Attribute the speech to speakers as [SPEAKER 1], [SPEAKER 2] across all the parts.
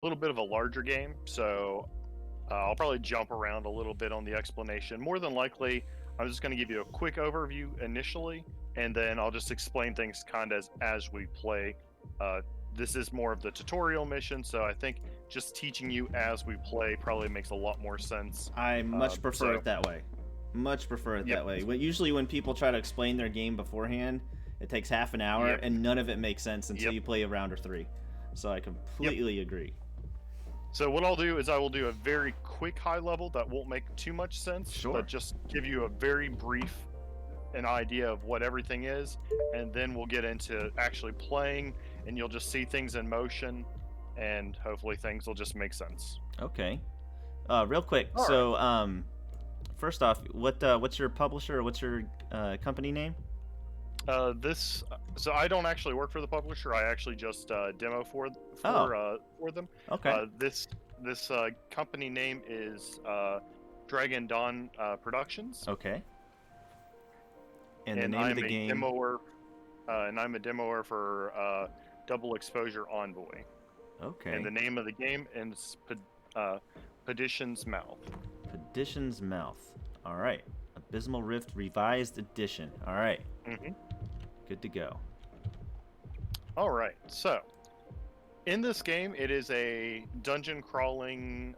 [SPEAKER 1] little bit of a larger game, so I'll probably jump around a little bit on the explanation. More than likely, I'm just going to give you a quick overview initially, and then I'll just explain things kind of as we play. Uh, this is more of the tutorial mission, so I think just teaching you as we play probably makes a lot more sense.
[SPEAKER 2] I much prefer
[SPEAKER 1] So,
[SPEAKER 2] it that way. Much prefer it
[SPEAKER 1] yep,
[SPEAKER 2] that way. Usually, when people try to explain their game beforehand, it takes half an hour,
[SPEAKER 1] yep,
[SPEAKER 2] and none of it makes sense until
[SPEAKER 1] yep,
[SPEAKER 2] you play a round or three. So I
[SPEAKER 1] yep.
[SPEAKER 2] completely agree.
[SPEAKER 1] So what I'll do is I will do a very quick high level that won't make too much sense, but
[SPEAKER 2] Sure.
[SPEAKER 1] just give you a very brief an idea of what everything is, and then we'll get into actually playing, and you'll just see things in motion, and hopefully things will just make sense.
[SPEAKER 2] Okay. Real quick.
[SPEAKER 1] All right.
[SPEAKER 2] So, first off, what's your publisher? Or what's your company name?
[SPEAKER 1] This so I don't actually work for the publisher. I actually just demo
[SPEAKER 2] Oh,
[SPEAKER 1] for them.
[SPEAKER 2] okay.
[SPEAKER 1] This company name is Dragon Dawn Productions,
[SPEAKER 2] Okay. And the
[SPEAKER 1] and
[SPEAKER 2] name of the game.
[SPEAKER 1] I'm a demoer for Double Exposure Envoy. And
[SPEAKER 2] Okay.
[SPEAKER 1] the name of the game is Perditions Mouth.
[SPEAKER 2] Perditions Mouth. All right. Abysmal Rift Revised Edition. All right.
[SPEAKER 1] Hmm.
[SPEAKER 2] Good to go.
[SPEAKER 1] All right. So, in this game, it is a dungeon crawling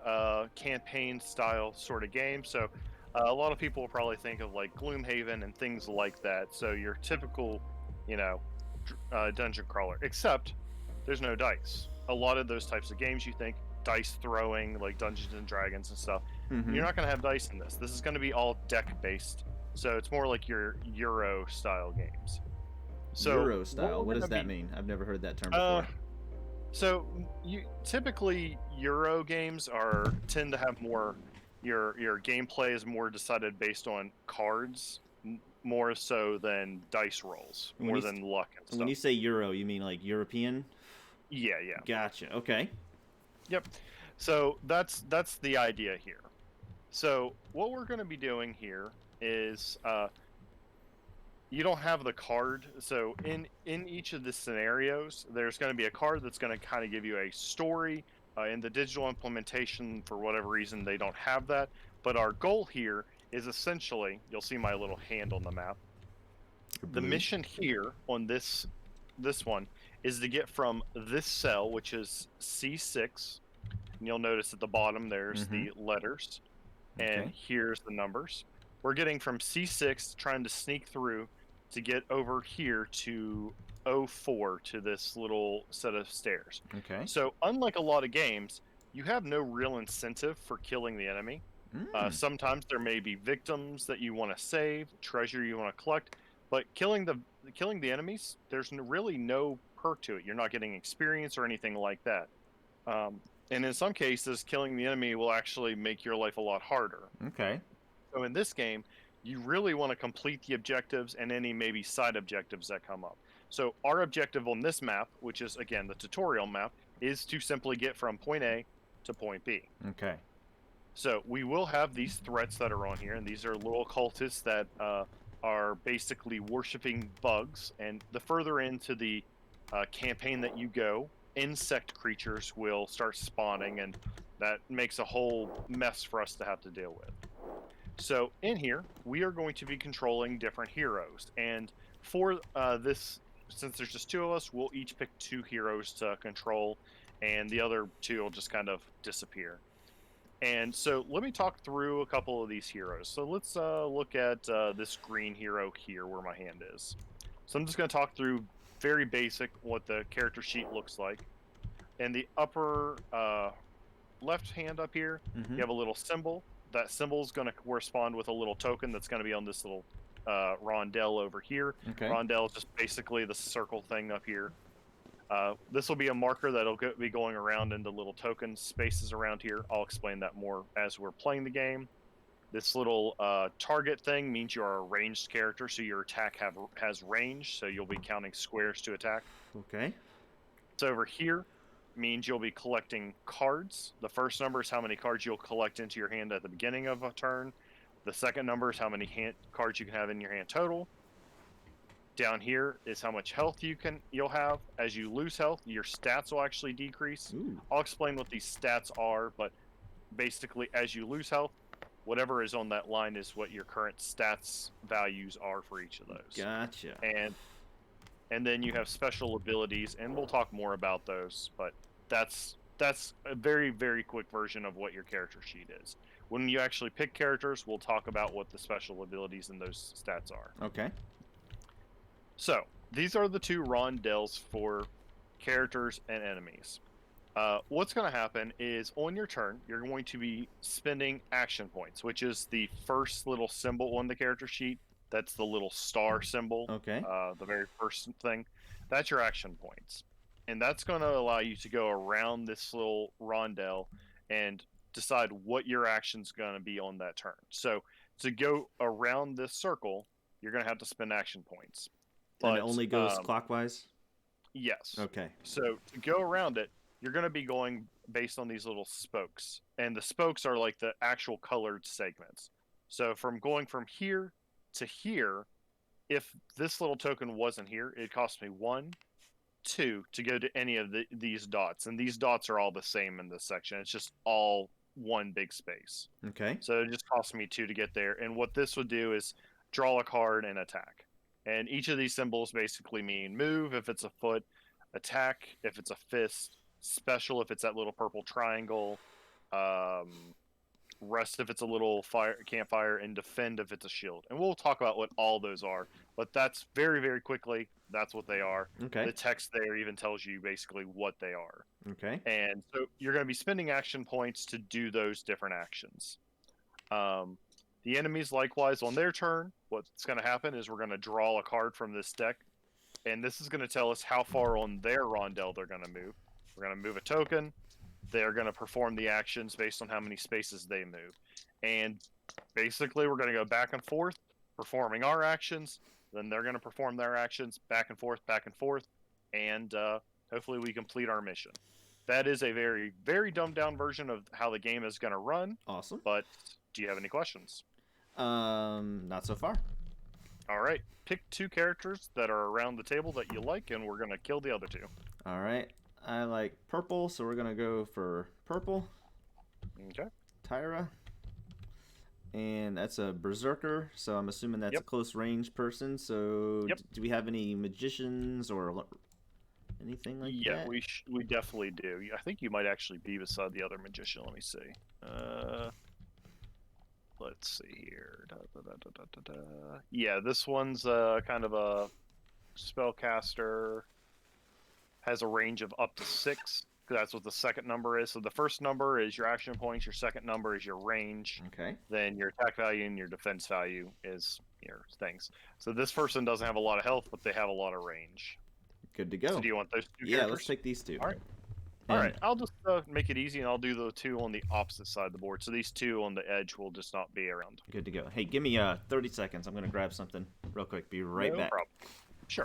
[SPEAKER 1] campaign style sort of game. So, a lot of people will probably think of like Gloomhaven and things like that. So, your typical, you know, dungeon crawler, except there's no dice. A lot of those types of games, you think dice throwing, like Dungeons and Dragons and stuff.
[SPEAKER 2] Mm-hmm.
[SPEAKER 1] You're not going to have dice in this. This is going to be all deck based. So it's more like your Euro style games. So
[SPEAKER 2] Euro
[SPEAKER 1] what
[SPEAKER 2] style.
[SPEAKER 1] we're
[SPEAKER 2] What
[SPEAKER 1] going
[SPEAKER 2] does
[SPEAKER 1] to
[SPEAKER 2] that
[SPEAKER 1] be,
[SPEAKER 2] mean? I've never heard that term
[SPEAKER 1] uh,
[SPEAKER 2] before.
[SPEAKER 1] so you typically Euro games are tend to have more your gameplay is more decided based on cards more so than dice rolls,
[SPEAKER 2] When
[SPEAKER 1] more
[SPEAKER 2] you
[SPEAKER 1] than luck and
[SPEAKER 2] when
[SPEAKER 1] stuff.
[SPEAKER 2] you say Euro, you mean like European?
[SPEAKER 1] Yeah, yeah.
[SPEAKER 2] Gotcha. Okay.
[SPEAKER 1] Yep. So that's the idea here. So what we're going to be doing here is you don't have the card. So in each of the scenarios, there's going to be a card that's going to kind of give you a story. In the digital implementation, for whatever reason, they don't have that. But our goal here is essentially, you'll see my little hand on the map. The
[SPEAKER 2] Blue.
[SPEAKER 1] mission here on this one is to get from this cell, which is C6, and you'll notice at the bottom there's
[SPEAKER 2] Mm-hmm.
[SPEAKER 1] the letters, and
[SPEAKER 2] Okay.
[SPEAKER 1] here's the numbers. We're getting from C6, trying to sneak through to get over here to O4 to this little set of stairs.
[SPEAKER 2] Okay.
[SPEAKER 1] So, unlike a lot of games, you have no real incentive for killing the enemy.
[SPEAKER 2] Mm.
[SPEAKER 1] Sometimes there may be victims that you want to save, treasure you want to collect, but killing the enemies, there's really no perk to it. You're not getting experience or anything like that. Um, and in some cases, killing the enemy will actually make your life a lot harder.
[SPEAKER 2] Okay.
[SPEAKER 1] So in this game, you really want to complete the objectives and any maybe side objectives that come up. So our objective on this map, which is again the tutorial map, is to simply get from point A to point B.
[SPEAKER 2] Okay.
[SPEAKER 1] So we will have these threats that are on here, and these are little cultists that are basically worshiping bugs. And the further into the campaign that you go, insect creatures will start spawning, and that makes a whole mess for us to have to deal with. So in here, we are going to be controlling different heroes, and for this, since there's just two of us, we'll each pick two heroes to control, and the other two will just kind of disappear. And so let me talk through a couple of these heroes. So let's look at this green hero here where my hand is. So I'm just going to talk through very basic what the character sheet looks like. In the upper left hand up here,
[SPEAKER 2] Mm-hmm.
[SPEAKER 1] you have a little symbol. That symbol is going to correspond with a little token that's going to be on this little rondelle over here.
[SPEAKER 2] Okay.
[SPEAKER 1] Rondelle is just basically the circle thing up here. This will be a marker that'll be going around into little token spaces around here. I'll explain that more as we're playing the game. This little target thing means you're a ranged character, so your attack has range, so you'll be counting squares to attack.
[SPEAKER 2] Okay.
[SPEAKER 1] So over here means you'll be collecting cards. The first number is how many cards you'll collect into your hand at the beginning of a turn. The second number is how many cards you can have in your hand total. Down here is how much health you'll have. As you lose health, your stats will actually decrease.
[SPEAKER 2] Ooh.
[SPEAKER 1] I'll explain what these stats are, but basically, as you lose health, whatever is on that line is what your current stats values are for each of those.
[SPEAKER 2] Gotcha.
[SPEAKER 1] And then you have special abilities, and we'll talk more about those, but that's a very, very quick version of what your character sheet is. When you actually pick characters, we'll talk about what the special abilities and those stats are.
[SPEAKER 2] Okay.
[SPEAKER 1] So, these are the 2 rondels for characters and enemies. What's going to happen is on your turn, you're going to be spending action points, which is the first little symbol on the character sheet. That's the little star symbol.
[SPEAKER 2] Okay.
[SPEAKER 1] The very first thing. That's your action points. And that's going to allow you to go around this little rondel and decide what your action's going to be on that turn. So to go around this circle, you're going to have to spend action points.
[SPEAKER 2] And it only goes clockwise?
[SPEAKER 1] Yes.
[SPEAKER 2] Okay.
[SPEAKER 1] So to go around it, you're going to be going based on these little spokes. And the spokes are like the actual colored segments. So from going from here to here, if this little token wasn't here, it cost me 1, 2 to go to any of these dots. And these dots are all the same in this section. It's just all one big space.
[SPEAKER 2] Okay.
[SPEAKER 1] So it just cost me 2 to get there. And what this would do is draw a card and attack. And each of these symbols basically mean move if it's a foot, attack if it's a fist, special if it's that little purple triangle, rest if it's a little campfire, and defend if it's a shield. And we'll talk about what all those are, but that's very, very quickly, that's what they are.
[SPEAKER 2] Okay.
[SPEAKER 1] The text there even tells you basically what they are.
[SPEAKER 2] Okay.
[SPEAKER 1] And so you're going to be spending action points to do those different actions. The enemies, likewise, on their turn, what's going to happen is we're going to draw a card from this deck, and this is going to tell us how far on their rondel they're going to move. We're going to move a token. They're going to perform the actions based on how many spaces they move. And basically, we're going to go back and forth, performing our actions. Then they're going to perform their actions back and forth, and hopefully we complete our mission. That is a very, very dumbed down version of how the game is going to run.
[SPEAKER 2] Awesome.
[SPEAKER 1] But do you have any questions?
[SPEAKER 2] Not so far.
[SPEAKER 1] All right. Pick 2 characters that are around the table that you like, and we're going to kill the other 2.
[SPEAKER 2] All right. I like purple, so we're going to go for purple.
[SPEAKER 1] Okay.
[SPEAKER 2] Tyra. And that's a berserker, so I'm assuming that's a close range person. So do we have any magicians or anything like that?
[SPEAKER 1] Yeah, we definitely do. I think you might actually be beside the other magician. Let me see. Let's see here. Yeah, this one's kind of a spellcaster. Has a range of up to 6. That's what the second number is. So the first number is your action points. Your second number is your range.
[SPEAKER 2] Okay.
[SPEAKER 1] Then your attack value and your defense value is your things. So this person doesn't have a lot of health, but they have a lot of range.
[SPEAKER 2] Good to go.
[SPEAKER 1] So do you want those 2
[SPEAKER 2] Yeah,
[SPEAKER 1] characters?
[SPEAKER 2] let's take these 2.
[SPEAKER 1] All right. All right. I'll just make it easy, and I'll do the 2 on the opposite side of the board. So these 2 on the edge will just not be around.
[SPEAKER 2] Good to go. Hey, give me 30 seconds. I'm going to grab something real quick. Be right back.
[SPEAKER 1] No problem. Sure.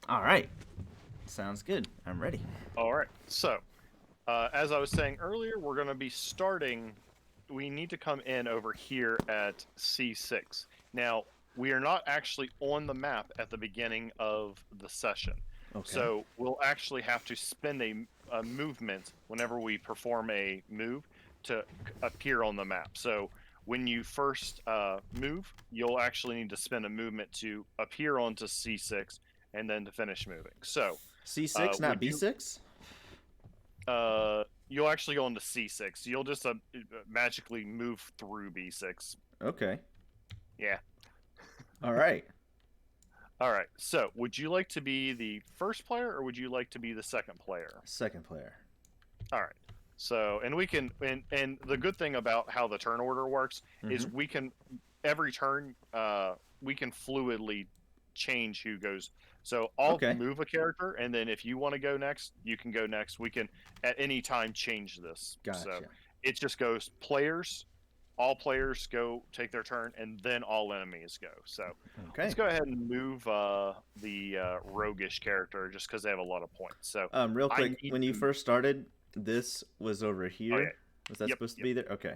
[SPEAKER 2] All right. Sounds good. I'm ready.
[SPEAKER 1] All right. So, as I was saying earlier, we're going to be starting. We need to come in over here at C6. Now, we are not actually on the map at the beginning of the session.
[SPEAKER 2] Okay.
[SPEAKER 1] So, we'll actually have to spend a movement whenever we perform a move to appear on the map. So, when you first move, you'll actually need to spend a movement to appear onto C6 and then to finish moving. So
[SPEAKER 2] C6, not B6?
[SPEAKER 1] You'll actually go into C6. You'll just magically move through B6.
[SPEAKER 2] Okay.
[SPEAKER 1] Yeah.
[SPEAKER 2] All right.
[SPEAKER 1] All right. So, would you like to be the first player, or would you like to be the second player?
[SPEAKER 2] Second player.
[SPEAKER 1] All right. So, and we can, and the good thing about how the turn order works is we can, every turn, we can fluidly change who goes. So I'll
[SPEAKER 2] Okay.
[SPEAKER 1] move a character, and then if you want to go next, you can go next. We can at any time change this.
[SPEAKER 2] Gotcha.
[SPEAKER 1] So it just goes players, all players go take their turn, and then all enemies go. So let's go ahead and move the roguish character just because they have a lot of points. So
[SPEAKER 2] real quick, when you first started, this was over here.
[SPEAKER 1] Oh, yeah.
[SPEAKER 2] Was that supposed to be there? Okay.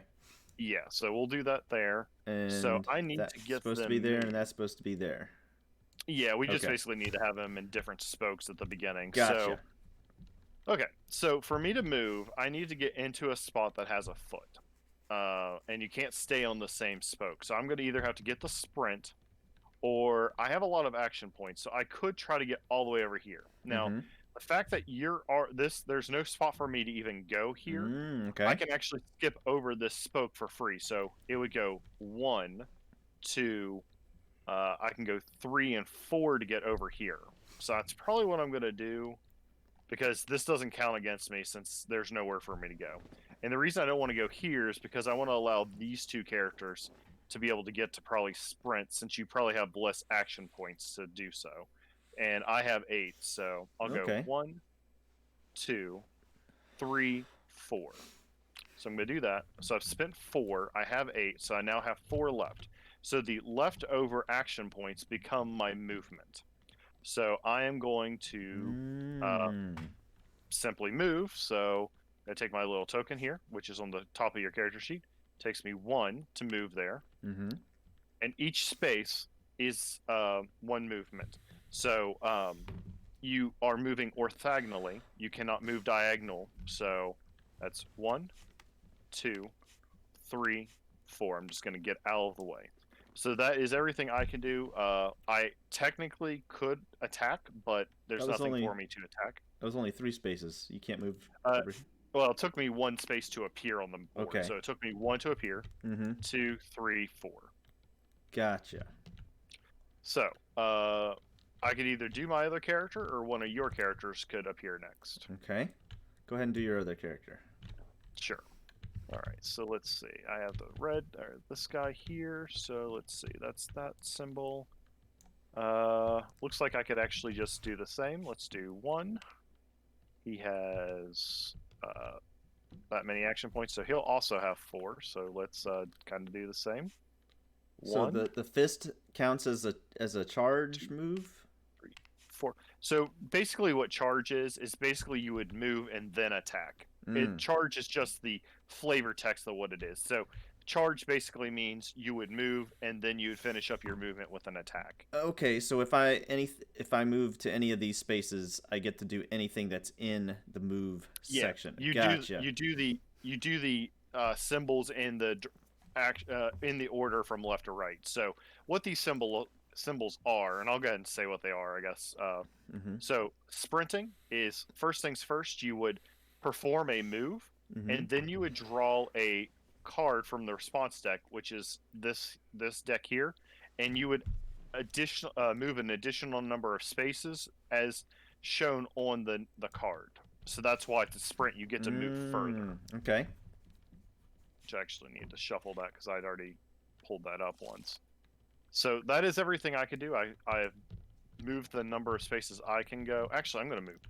[SPEAKER 1] Yeah, so we'll do that there.
[SPEAKER 2] And
[SPEAKER 1] so I need
[SPEAKER 2] that's
[SPEAKER 1] to get
[SPEAKER 2] supposed
[SPEAKER 1] them
[SPEAKER 2] to be there,
[SPEAKER 1] moved.
[SPEAKER 2] and that's supposed to be there.
[SPEAKER 1] Yeah, we just basically need to have them in different spokes at the beginning.
[SPEAKER 2] Gotcha.
[SPEAKER 1] So, okay, so for me to move, I need to get into a spot that has a foot. And you can't stay on the same spoke. So I'm going to either have to get the sprint, or I have a lot of action points, so I could try to get all the way over here. Now, the fact that there's no spot for me to even go here, I can actually skip over this spoke for free. So it would go 1, 2, I can go 3 and 4 to get over here. So that's probably what I'm going to do, because this doesn't count against me since there's nowhere for me to go. And the reason I don't want to go here is because I want to allow these two characters to be able to get to probably sprint, since you probably have less action points to do so. And I have 8, so I'll go 1, 2, 3, 4. So I'm going to do that. So I've spent 4. I have 8, so I now have 4 left. So the leftover action points become my movement. So I am going to simply move. So I take my little token here, which is on the top of your character sheet. Takes me 1 to move there. And each space is 1 movement. So you are moving orthogonally. You cannot move diagonal. So that's 1, 2, 3, 4. I'm just going to get out of the way. So that is everything I can do. I technically could attack, but there's nothing for me to attack.
[SPEAKER 2] That was only 3 spaces. You can't move.
[SPEAKER 1] Well, it took me 1 space to appear on the board. So it took me 1 to appear. 2, 3, 4.
[SPEAKER 2] Gotcha.
[SPEAKER 1] So I could either do my other character, or one of your characters could appear next.
[SPEAKER 2] Okay. Go ahead and do your other character.
[SPEAKER 1] Sure. All right, so let's see. I have the red, or this guy here. So let's see. That's that symbol. Looks like I could actually just do the same. Let's do 1. He has that many action points, so he'll also have 4. So let's kind of do the same. 1.
[SPEAKER 2] So the fist counts as a charge move?
[SPEAKER 1] 3, 4. So basically what charge is basically you would move and then attack. Charge is just the flavor text of what it is. So charge basically means you would move and then you would finish up your movement with an attack.
[SPEAKER 2] Okay, so if I move to any of these spaces, I get to do anything that's in the move section. Gotcha.
[SPEAKER 1] You do the symbols in the order from left to right. So what these symbols are, and I'll go ahead and say what they are, I guess. So sprinting is, first things first, you would perform a move, and then you would draw a card from the response deck, which is this deck here, and you would move an additional number of spaces as shown on the card. So that's why it's a sprint. You get to move further.
[SPEAKER 2] Okay.
[SPEAKER 1] Which I actually need to shuffle that because I'd already pulled that up once. So that is everything I can do. I have moved the number of spaces I can go. Actually, I'm going to move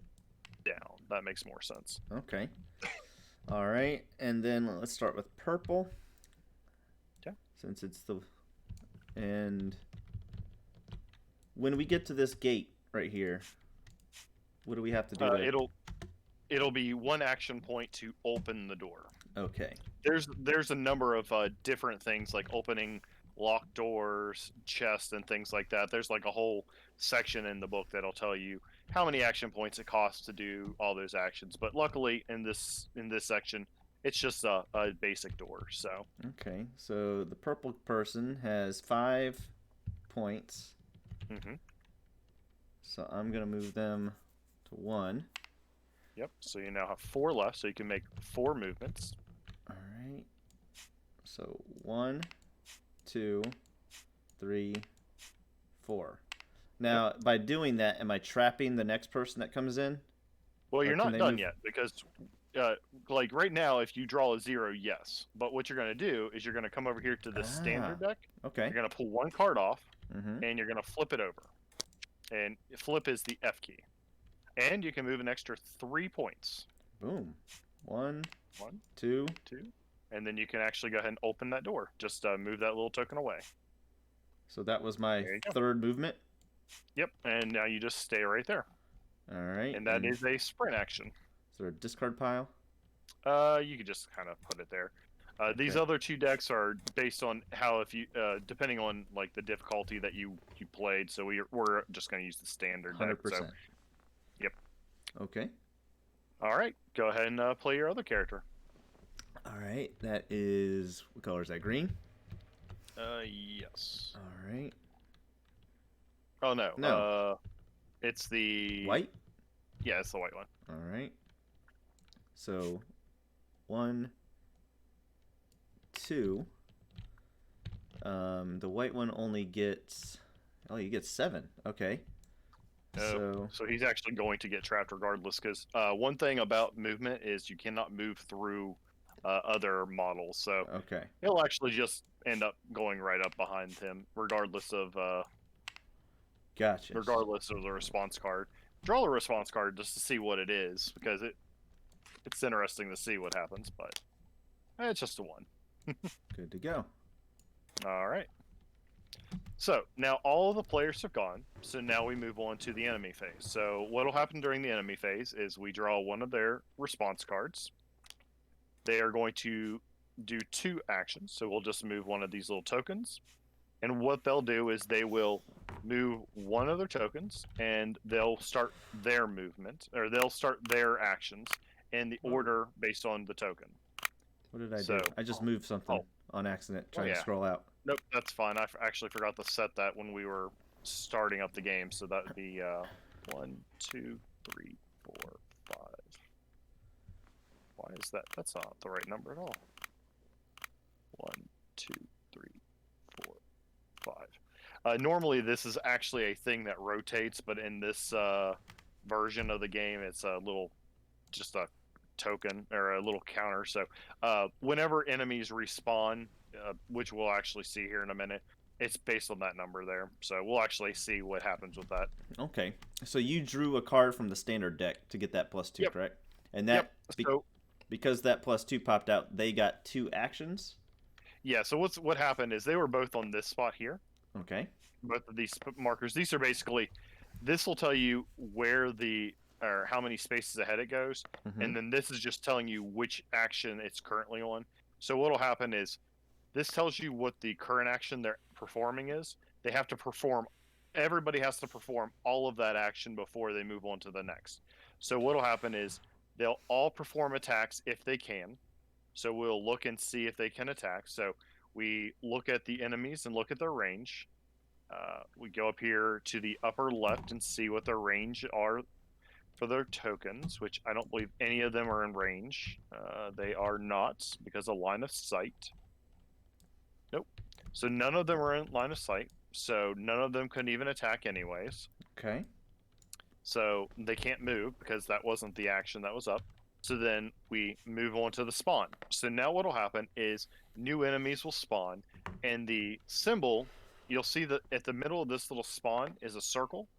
[SPEAKER 1] down. That makes more sense.
[SPEAKER 2] Okay. All right, and then let's start with purple.
[SPEAKER 1] Yeah.
[SPEAKER 2] Since it's and when we get to this gate right here, what do we have to do?
[SPEAKER 1] It'll be 1 action point to open the door.
[SPEAKER 2] Okay.
[SPEAKER 1] There's a number of different things, like opening locked doors, chests, and things like that. There's like a whole section in the book that'll tell you how many action points it costs to do all those actions. But luckily, in this section, it's just a basic door. So
[SPEAKER 2] okay, so the purple person has 5 points. So I'm gonna move them to 1.
[SPEAKER 1] Yep. So you now have 4 left, so you can make 4 movements.
[SPEAKER 2] All right. So 1, 2, 3, 4. Now, by doing that, am I trapping the next person that comes in?
[SPEAKER 1] Well, you're not done yet, because like right now, if you draw a 0, yes. But what you're going to do is you're going to come over here to the standard deck.
[SPEAKER 2] Okay.
[SPEAKER 1] You're going to pull one card off,
[SPEAKER 2] Mm-hmm.
[SPEAKER 1] and you're going to flip it over. And flip is the F key. And you can move an extra 3 points.
[SPEAKER 2] Boom. One,
[SPEAKER 1] 1,
[SPEAKER 2] two.
[SPEAKER 1] 2. And then you can actually go ahead and open that door. Just move that little token away.
[SPEAKER 2] So that was my
[SPEAKER 1] There you go.
[SPEAKER 2] third movement.
[SPEAKER 1] Yep. And now you just stay right there.
[SPEAKER 2] All right.
[SPEAKER 1] And that is a sprint action.
[SPEAKER 2] Is there a discard pile?
[SPEAKER 1] You could just kind of put it there. These other 2 decks are based on how, if you depending on like the difficulty that you played. So we're just going to use the standard
[SPEAKER 2] 100%.
[SPEAKER 1] deck. So, yep.
[SPEAKER 2] Okay.
[SPEAKER 1] All right. Go ahead and play your other character.
[SPEAKER 2] All right. That is, what color is that? Green.
[SPEAKER 1] Yes.
[SPEAKER 2] All right.
[SPEAKER 1] Oh no.
[SPEAKER 2] No.
[SPEAKER 1] It's the
[SPEAKER 2] White.
[SPEAKER 1] Yeah, it's the white one.
[SPEAKER 2] All right. So, 1, 2. The white one only gets. Oh, you get 7. Okay.
[SPEAKER 1] So he's actually going to get trapped regardless, because one thing about movement is you cannot move through other models. So
[SPEAKER 2] okay.
[SPEAKER 1] he'll actually just end up going right up behind him, regardless of
[SPEAKER 2] Gotcha.
[SPEAKER 1] Regardless of the response card. Draw the response card just to see what it is, because it's interesting to see what happens, but it's just a 1.
[SPEAKER 2] Good to go.
[SPEAKER 1] All right. So now all of the players have gone. So now we move on to the enemy phase. So what will happen during the enemy phase is we draw one of their response cards. They are going to do 2 actions. So we'll just move one of these little tokens. And what they'll do is they will move one of their tokens, and they'll start their movement, or they'll start their actions in the order based on the token.
[SPEAKER 2] What did I do? I just moved something on accident, trying to scroll out.
[SPEAKER 1] Nope, that's fine. I actually forgot to set that when we were starting up the game, so that would be 1, 2, 3, 4, 5. Why is that? That's not the right number at all. 1, 2, 3, 4, 5. Normally, this is actually a thing that rotates, but in this version of the game, it's just a token or a little counter. So whenever enemies respawn, which we'll actually see here in a minute, it's based on that number there. So we'll actually see what happens with that.
[SPEAKER 2] Okay. So you drew a card from the standard deck to get that +2, correct? And that because that +2 popped out, they got 2 actions?
[SPEAKER 1] Yeah, so what happened is they were both on this spot here.
[SPEAKER 2] Okay.
[SPEAKER 1] Both of these markers. These are basically, this will tell you where or how many spaces ahead it goes, and then this is just telling you which action it's currently on. So what'll happen is, this tells you what the current action they're performing is. They have to perform, everybody has to perform all of that action before they move on to the next. So what'll happen is, they'll all perform attacks if they can. So we'll look and see if they can attack. So we look at the enemies and look at their range. We go up here to the upper left and see what their range are for their tokens, which I don't believe any of them are in range. They are not, because of line of sight. Nope. So none of them are in line of sight. So none of them couldn't even attack anyways.
[SPEAKER 2] Okay.
[SPEAKER 1] So they can't move because that wasn't the action that was up. So then we move on to the spawn. So now what will happen is new enemies will spawn, and the symbol, you'll see that at the middle of this little spawn is a circle.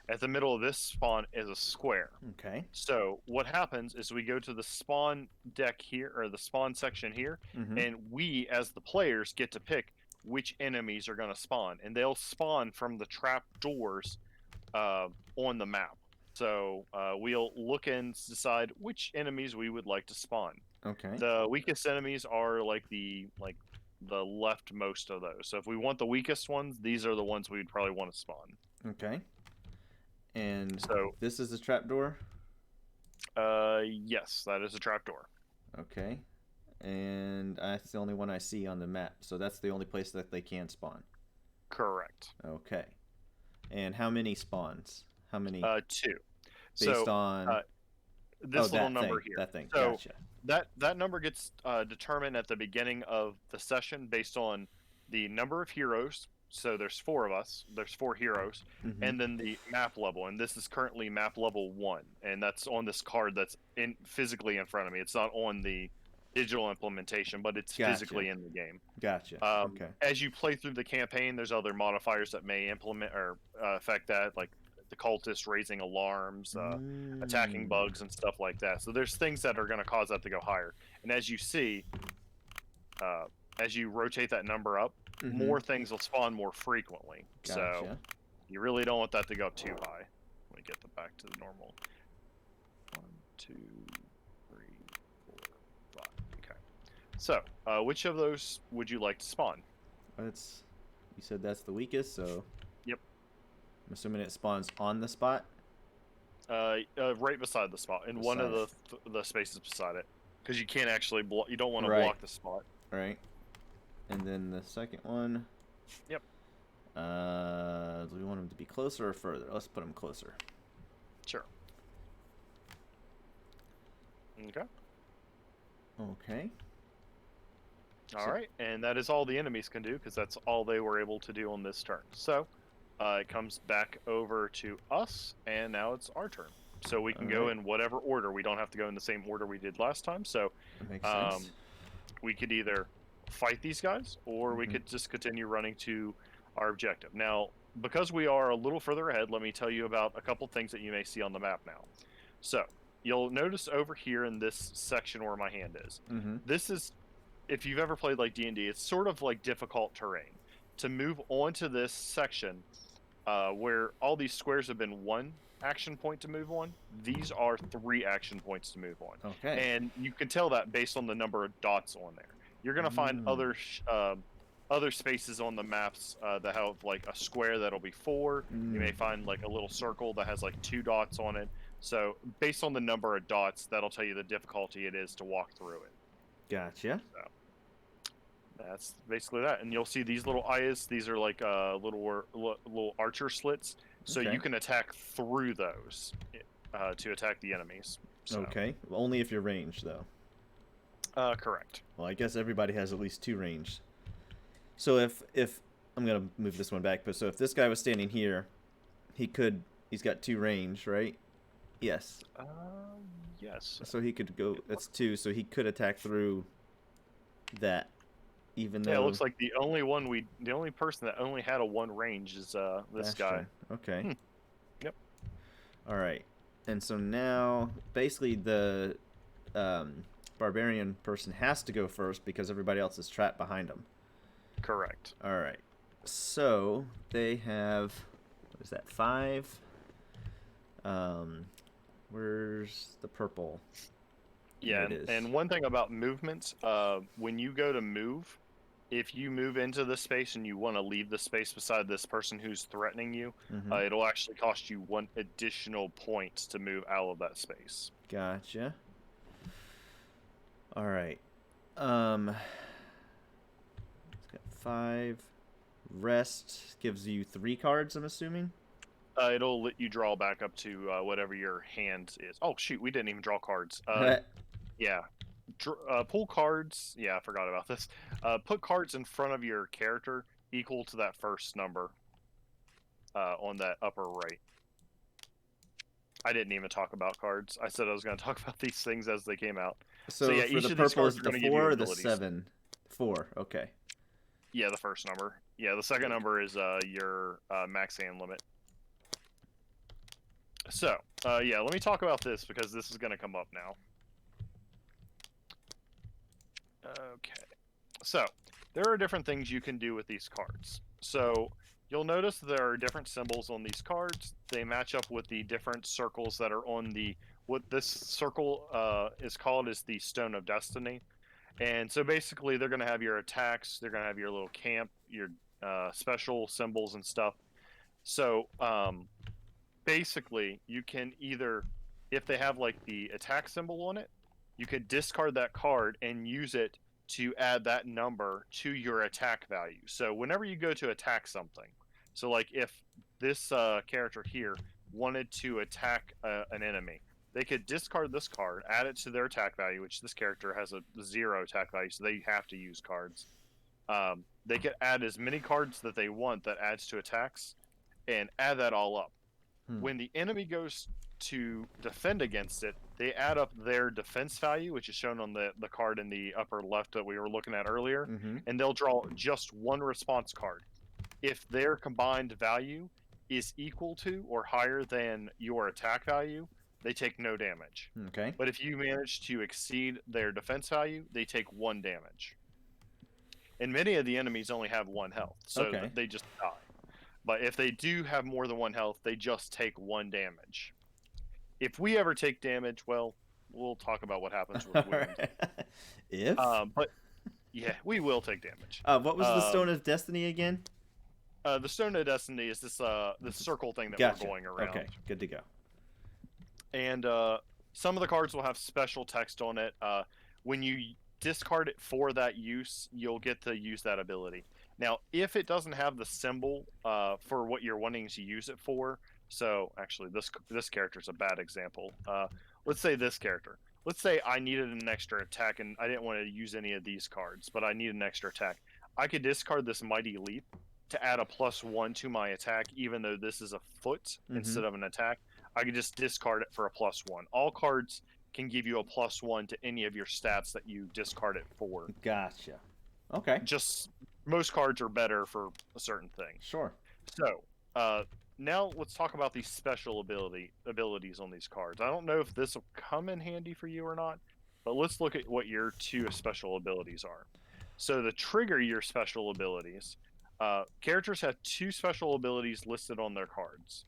[SPEAKER 1] At the middle of this spawn is a square.
[SPEAKER 2] Okay.
[SPEAKER 1] So what happens is we go to the spawn deck here, or the spawn section here, and we, as the players, get to pick which enemies are going to spawn. And they'll spawn from the trap doors on the map. So we'll look and decide which enemies we would like to spawn.
[SPEAKER 2] Okay.
[SPEAKER 1] The weakest enemies are like the leftmost of those. So if we want the weakest ones, these are the ones we'd probably want to spawn.
[SPEAKER 2] Okay. And
[SPEAKER 1] so
[SPEAKER 2] this is a trapdoor?
[SPEAKER 1] Yes, that is a trapdoor.
[SPEAKER 2] Okay. And that's the only one I see on the map. So that's the only place that they can spawn.
[SPEAKER 1] Correct.
[SPEAKER 2] Okay. And how many spawns? How many?
[SPEAKER 1] 2.
[SPEAKER 2] Based on
[SPEAKER 1] this little number here.
[SPEAKER 2] That thing.
[SPEAKER 1] So
[SPEAKER 2] gotcha.
[SPEAKER 1] that number gets determined at the beginning of the session based on the number of heroes So there's 4 of us. There's 4 heroes,
[SPEAKER 2] Mm-hmm.
[SPEAKER 1] and then the map level. And this is currently map level 1, and that's on this card that's physically in front of me. It's not on the digital implementation, but it's
[SPEAKER 2] Gotcha.
[SPEAKER 1] physically in the game.
[SPEAKER 2] Gotcha. Okay.
[SPEAKER 1] As you play through the campaign, there's other modifiers that may implement or affect that, like the cultists raising alarms, attacking bugs, and stuff like that. So there's things that are going to cause that to go higher. And as you see, as you rotate that number up, more things will spawn more frequently.
[SPEAKER 2] Gotcha.
[SPEAKER 1] So you really don't want that to go up too high. Let me get them back to the normal. 1, 2, 3, 4, 5. Okay. So, which of those would you like to spawn?
[SPEAKER 2] You said that's the weakest, so.
[SPEAKER 1] Yep.
[SPEAKER 2] I'm assuming it spawns on the spot.
[SPEAKER 1] Right beside the spot, in one of the spaces beside it, because you can't actually block. You don't want to block the spot.
[SPEAKER 2] Right. And then the second one.
[SPEAKER 1] Yep.
[SPEAKER 2] Do we want him to be closer or further? Let's put him closer.
[SPEAKER 1] Sure. Okay.
[SPEAKER 2] Okay.
[SPEAKER 1] All right, and that is all the enemies can do, because that's all they were able to do on this turn. So, it comes back over to us, and now it's our turn. So we can go in whatever order. We don't have to go in the same order we did last time. So,
[SPEAKER 2] that makes sense.
[SPEAKER 1] We could either fight these guys, or we could just continue running to our objective. Now, because we are a little further ahead, let me tell you about a couple things that you may see on the map now. So, you'll notice over here in this section where my hand is, this is, if you've ever played like D&D, it's sort of like difficult terrain. To move onto this section, where all these squares have been 1 action point to move on, these are 3 action points to move on.
[SPEAKER 2] Okay.
[SPEAKER 1] And you can tell that based on the number of dots on there. You're going to find other spaces on the maps that have like a square that'll be 4. You may find like a little circle that has like 2 dots on it. So based on the number of dots, that'll tell you the difficulty it is to walk through it.
[SPEAKER 2] Gotcha.
[SPEAKER 1] So that's basically that. And you'll see these little eyes. These are like little archer slits. So you can attack through those to attack the enemies. So.
[SPEAKER 2] Okay. Well, only if you're ranged, though.
[SPEAKER 1] Correct.
[SPEAKER 2] Well, I guess everybody has at least 2 ranged. So if I'm gonna move this one back, but so if this guy was standing here, he's got 2 range, right? Yes.
[SPEAKER 1] Yes.
[SPEAKER 2] So he could go. That's 2. So he could attack through that, even though.
[SPEAKER 1] Yeah, it looks like the only person that only had a 1 range is this guy.
[SPEAKER 2] Okay.
[SPEAKER 1] Yep.
[SPEAKER 2] All right. And so now, basically, the barbarian person has to go first because everybody else is trapped behind him.
[SPEAKER 1] Correct.
[SPEAKER 2] All right. So they have, what is that, 5? Where's the purple?
[SPEAKER 1] Yeah, and one thing about movements, when you go to move, if you move into the space and you want to leave the space beside this person who's threatening you, it'll actually cost you 1 additional point to move out of that space.
[SPEAKER 2] Gotcha. All right. It's got 5. Rest gives you 3 cards, I'm assuming?
[SPEAKER 1] It'll let you draw back up to whatever your hand is. Oh, shoot, we didn't even draw cards. Yeah. Pull cards. Yeah, I forgot about this. Put cards in front of your character equal to that first number on that upper right. I didn't even talk about cards. I said I was going to talk about these things as they came out.
[SPEAKER 2] So yeah,
[SPEAKER 1] each
[SPEAKER 2] for the
[SPEAKER 1] of these
[SPEAKER 2] purple
[SPEAKER 1] cards
[SPEAKER 2] is
[SPEAKER 1] are
[SPEAKER 2] the
[SPEAKER 1] going to give
[SPEAKER 2] 4
[SPEAKER 1] you
[SPEAKER 2] or the
[SPEAKER 1] abilities.
[SPEAKER 2] 7? 4, okay.
[SPEAKER 1] Yeah, the first number. Yeah, the second number is your max hand limit. So, yeah, let me talk about this because this is going to come up now. Okay. So, there are different things you can do with these cards. So, you'll notice there are different symbols on these cards. They match up with the different circles that are on the... What this circle is called is the Stone of Destiny. And so basically, they're going to have your attacks, they're going to have your little camp, your special symbols and stuff. So, basically, you can either, if they have like the attack symbol on it, you could discard that card and use it to add that number to your attack value. So whenever you go to attack something, so like if this character here wanted to attack an enemy, they could discard this card, add it to their attack value, which this character has a 0 attack value, so they have to use cards. they can add as many cards that they want that adds to attacks, and add that all up. When the enemy goes to defend against it, they add up their defense value, which is shown on the card in the upper left that we were looking at earlier, and they'll draw just one response card. If their combined value is equal to or higher than your attack value, they take no damage.
[SPEAKER 2] Okay.
[SPEAKER 1] But if you manage to exceed their defense value, they take 1 damage. And many of the enemies only have 1 health, so they just die. But if they do have more than 1 health, they just take 1 damage. If we ever take damage, well, we'll talk about what happens with wounds.
[SPEAKER 2] If?
[SPEAKER 1] But yeah, we will take damage.
[SPEAKER 2] What was the Stone of Destiny again?
[SPEAKER 1] The Stone of Destiny is this circle thing that we're going around.
[SPEAKER 2] Okay, good to go.
[SPEAKER 1] And some of the cards will have special text on it. When you discard it for that use, you'll get to use that ability. Now, if it doesn't have the symbol for what you're wanting to use it for, so actually this character is a bad example. Let's say this character. Let's say I needed an extra attack and I didn't want to use any of these cards, but I need an extra attack. I could discard this Mighty Leap to add a +1 to my attack, even though this is a foot instead of an attack. I could just discard it for a +1. All cards can give you a +1 to any of your stats that you discard it for.
[SPEAKER 2] Gotcha. Okay.
[SPEAKER 1] Just most cards are better for a certain thing.
[SPEAKER 2] Sure.
[SPEAKER 1] So now let's talk about these special abilities on these cards. I don't know if this will come in handy for you or not, but let's look at what your 2 special abilities are. So to trigger your special abilities, characters have 2 special abilities listed on their cards.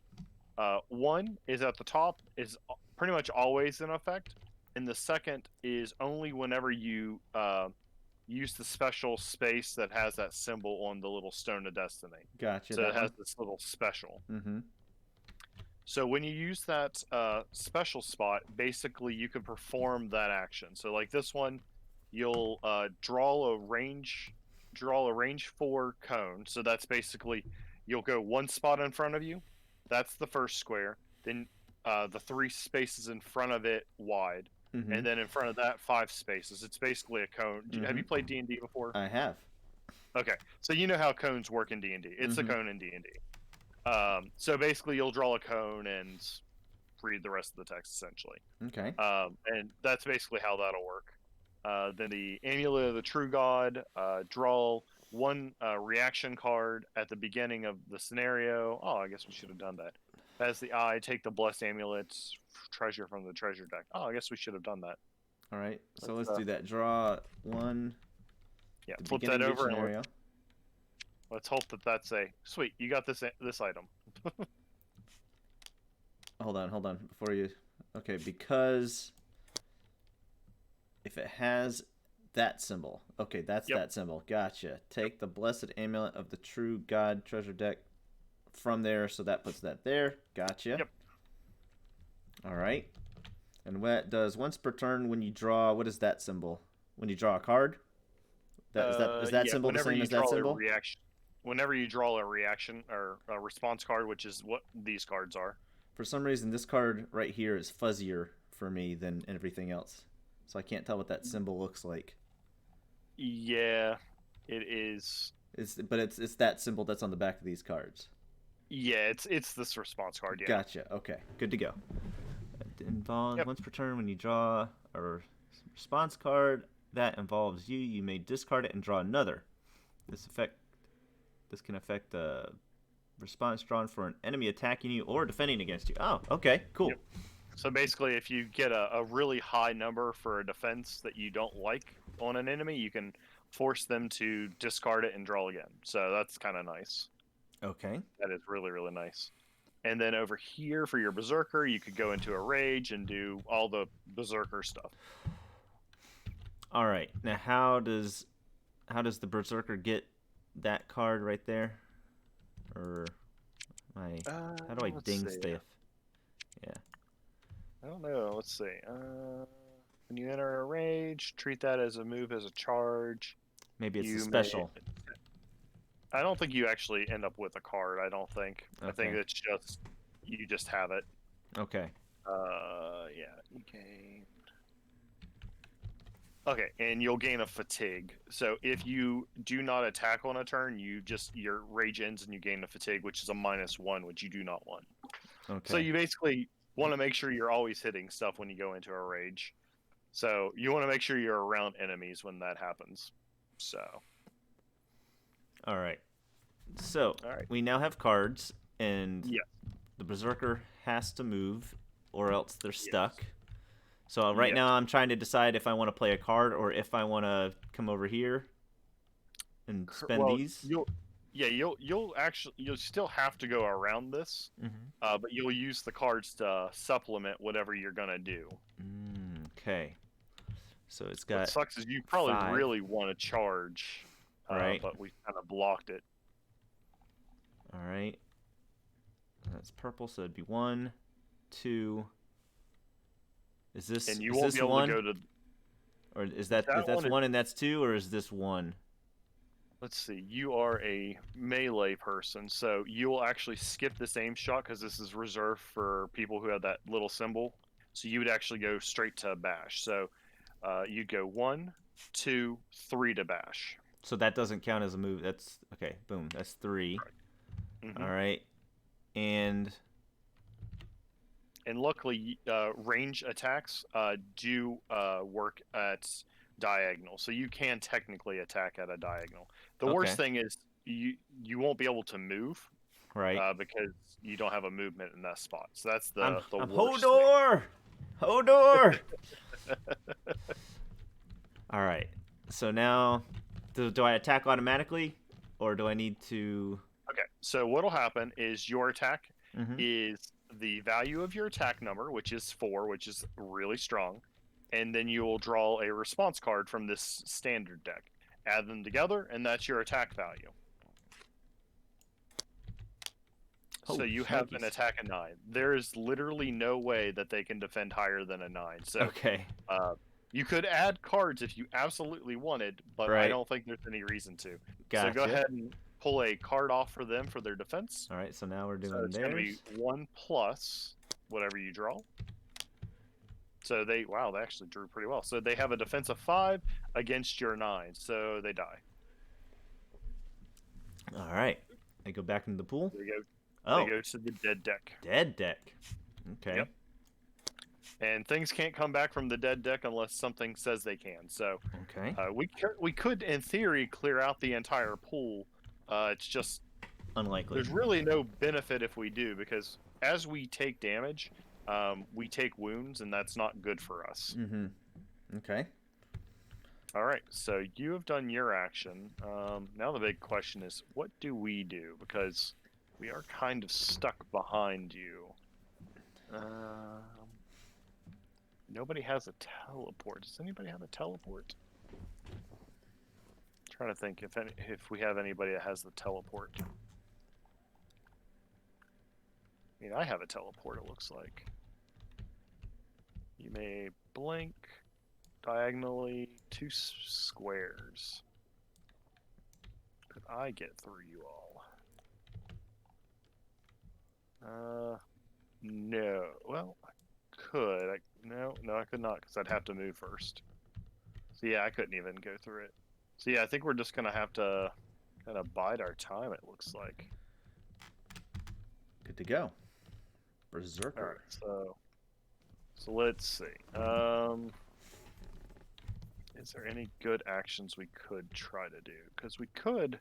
[SPEAKER 1] One is at the top, is pretty much always in effect, and the second is only whenever you use the special space that has that symbol on the little Stone of Destiny.
[SPEAKER 2] Gotcha.
[SPEAKER 1] So it has this little special. So when you use that special spot, basically you can perform that action. So like this one, you'll draw a range 4 cone. So that's basically you'll go 1 spot in front of you. That's the first square. Then the 3 spaces in front of it wide. And then in front of that, 5 spaces. It's basically a cone. Have you played D&D before?
[SPEAKER 2] I have.
[SPEAKER 1] Okay, so you know how cones work in D&D. It's a cone in D&D. So basically, you'll draw a cone and read the rest of the text, essentially.
[SPEAKER 2] Okay.
[SPEAKER 1] And that's basically how that'll work. Then the Amulet of the True God, draw 1 reaction card at the beginning of the scenario. Oh, I guess we should have done that. As the eye, take the Blessed Amulets, treasure from the treasure deck. Oh, I guess we should have done that.
[SPEAKER 2] All right, so let's do that. Draw 1.
[SPEAKER 1] Yeah, flip that over and let's hope that that's a sweet. You got this item.
[SPEAKER 2] Hold on before you. Okay, because if it has that symbol, okay, that's that symbol. Gotcha. Take the Blessed Amulet of the True God treasure deck from there, so that puts that there. Gotcha.
[SPEAKER 1] Yep.
[SPEAKER 2] All right. And what does once per turn when you draw? What is that symbol? When you draw a card? Is that symbol the same as that symbol?
[SPEAKER 1] Whenever you draw a reaction or a response card, which is what these cards are.
[SPEAKER 2] For some reason, this card right here is fuzzier for me than everything else, so I can't tell what that symbol looks like.
[SPEAKER 1] Yeah, it is.
[SPEAKER 2] It's that symbol that's on the back of these cards.
[SPEAKER 1] Yeah, it's this response card. Yeah.
[SPEAKER 2] Gotcha. Okay, good to go. It involves once per turn when you draw a response card that involves you. You may discard it and draw another. This can affect the response drawn for an enemy attacking you or defending against you. Oh, okay, cool.
[SPEAKER 1] Yep. So basically, if you get a really high number for a defense that you don't like on an enemy, you can force them to discard it and draw again. So that's kind of nice.
[SPEAKER 2] Okay.
[SPEAKER 1] That is really, really nice. And then over here for your Berserker, you could go into a rage and do all the Berserker stuff.
[SPEAKER 2] All right. Now, how does the Berserker get that card right there? Or how do I ding stuff? Yeah.
[SPEAKER 1] I don't know. Let's see. When you enter a rage, treat that as a move as a charge.
[SPEAKER 2] Maybe it's a special.
[SPEAKER 1] I don't think you actually end up with a card. I don't think. Okay. I think it's just you just have it.
[SPEAKER 2] Okay.
[SPEAKER 1] Yeah. Okay. Okay, and you'll gain a fatigue. So if you do not attack on a turn, your rage ends and you gain a fatigue, which is a -1, which you do not want. So
[SPEAKER 2] Okay.
[SPEAKER 1] you basically want to make sure you're always hitting stuff when you go into a rage. So you want to make sure you're around enemies when that happens. So,
[SPEAKER 2] All right. So
[SPEAKER 1] all right.
[SPEAKER 2] we now have cards, and
[SPEAKER 1] Yes.
[SPEAKER 2] the berserker has to move, or else they're
[SPEAKER 1] Yes.
[SPEAKER 2] stuck. So right
[SPEAKER 1] Yes.
[SPEAKER 2] now I'm trying to decide if I want to play a card or if I want to come over here and spend
[SPEAKER 1] Well,
[SPEAKER 2] these.
[SPEAKER 1] you'll still have to go around this,
[SPEAKER 2] Mm-hmm.
[SPEAKER 1] but you'll use the cards to supplement whatever you're gonna do.
[SPEAKER 2] Okay. So it's
[SPEAKER 1] What
[SPEAKER 2] got
[SPEAKER 1] sucks is you probably
[SPEAKER 2] 5,
[SPEAKER 1] really want to charge,
[SPEAKER 2] right?
[SPEAKER 1] but we kind of blocked it.
[SPEAKER 2] All right. That's purple, so it'd be 1, 2. Is this
[SPEAKER 1] And you
[SPEAKER 2] is
[SPEAKER 1] won't
[SPEAKER 2] this
[SPEAKER 1] be able to
[SPEAKER 2] 1,
[SPEAKER 1] go to
[SPEAKER 2] or is that
[SPEAKER 1] that
[SPEAKER 2] that's
[SPEAKER 1] one.
[SPEAKER 2] 1 and that's 2, or is this 1?
[SPEAKER 1] Let's see. You are a melee person, so you will actually skip this aim shot because this is reserved for people who have that little symbol. So you would actually go straight to bash. So you'd go 1, 2, 3 to bash.
[SPEAKER 2] So that doesn't count as a move. That's okay. Boom. That's 3.
[SPEAKER 1] Hmm.
[SPEAKER 2] All right. And
[SPEAKER 1] And luckily, range attacks do work at diagonal, so you can technically attack at a diagonal. The
[SPEAKER 2] okay.
[SPEAKER 1] worst thing is you won't be able to move
[SPEAKER 2] Right.
[SPEAKER 1] because you don't have a movement in that spot. So that's
[SPEAKER 2] I'm
[SPEAKER 1] the
[SPEAKER 2] I'm
[SPEAKER 1] worst thing.
[SPEAKER 2] Hodor. Hodor. All right. So now, do I attack automatically, or do I need to?
[SPEAKER 1] Okay, so what'll happen is your attack
[SPEAKER 2] Mm-hmm.
[SPEAKER 1] is the value of your attack number, which is 4, which is really strong, and then you will draw a response card from this standard deck. Add them together, and that's your attack value.
[SPEAKER 2] Oh,
[SPEAKER 1] So you have an
[SPEAKER 2] shnikes.
[SPEAKER 1] attack of 9. There is literally no way that they can defend higher than a 9. So
[SPEAKER 2] Okay.
[SPEAKER 1] you could add cards if you absolutely wanted, but I
[SPEAKER 2] Right.
[SPEAKER 1] don't think there's any reason to. So go
[SPEAKER 2] Gotcha.
[SPEAKER 1] ahead and pull a card off for them for their defense.
[SPEAKER 2] All right. So now we're
[SPEAKER 1] So
[SPEAKER 2] doing
[SPEAKER 1] it's going to be
[SPEAKER 2] theirs.
[SPEAKER 1] 1 plus whatever you draw. So they actually drew pretty well. So they have a defense of 5 against your 9, so they die.
[SPEAKER 2] All right. I go back into the pool.
[SPEAKER 1] They go. They
[SPEAKER 2] Oh,
[SPEAKER 1] go to the dead deck.
[SPEAKER 2] dead deck. Okay.
[SPEAKER 1] Yep. And things can't come back from the dead deck unless something says they can. So
[SPEAKER 2] Okay.
[SPEAKER 1] we could, in theory, clear out the entire pool. It's just
[SPEAKER 2] Unlikely.
[SPEAKER 1] there's really no benefit if we do, because as we take damage, we take wounds, and that's not good for us.
[SPEAKER 2] Mm-hmm. Okay.
[SPEAKER 1] All right, so you have done your action. Now the big question is, what do we do? Because we are kind of stuck behind you. Nobody has a teleport. Does anybody have a teleport? Trying to think if we have anybody that has the teleport. I mean, I have a teleport, it looks like. You may blink diagonally 2 squares. Could I get through you all? No. Well, I could. No, I could not, because I'd have to move first. So yeah, I couldn't even go through it. So yeah, I think we're just gonna have to kind of bide our time, it looks like.
[SPEAKER 2] Good to go.
[SPEAKER 1] All
[SPEAKER 2] Berserker.
[SPEAKER 1] right, so let's see. Is there any good actions we could try to do? Because we could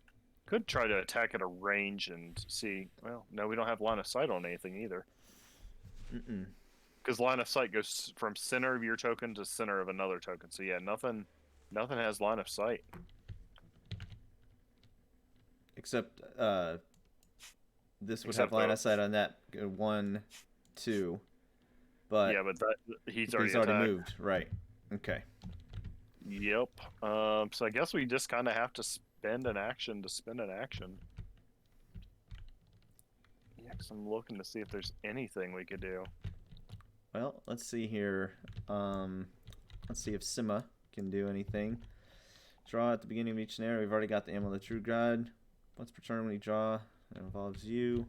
[SPEAKER 1] try to attack at a range and see. Well, no, we don't have line of sight on anything either.
[SPEAKER 2] Mm-mm.
[SPEAKER 1] Because line of sight goes from center of your token to center of another token. So yeah, nothing has line of sight.
[SPEAKER 2] Except this would
[SPEAKER 1] Except
[SPEAKER 2] have line of sight on that 1, 2, but
[SPEAKER 1] yeah, but he's
[SPEAKER 2] he's
[SPEAKER 1] already
[SPEAKER 2] already
[SPEAKER 1] attacked.
[SPEAKER 2] moved. Right. Okay.
[SPEAKER 1] Yep. So I guess we just kind of have to spend an action to spend an action. Yeah, 'cause I'm looking to see if there's anything we could do.
[SPEAKER 2] Well, let's see here. Let's see if Sima can do anything. Draw at the beginning of each scenario. We've already got the Amulet of True God. Once per turn when you draw, it involves you.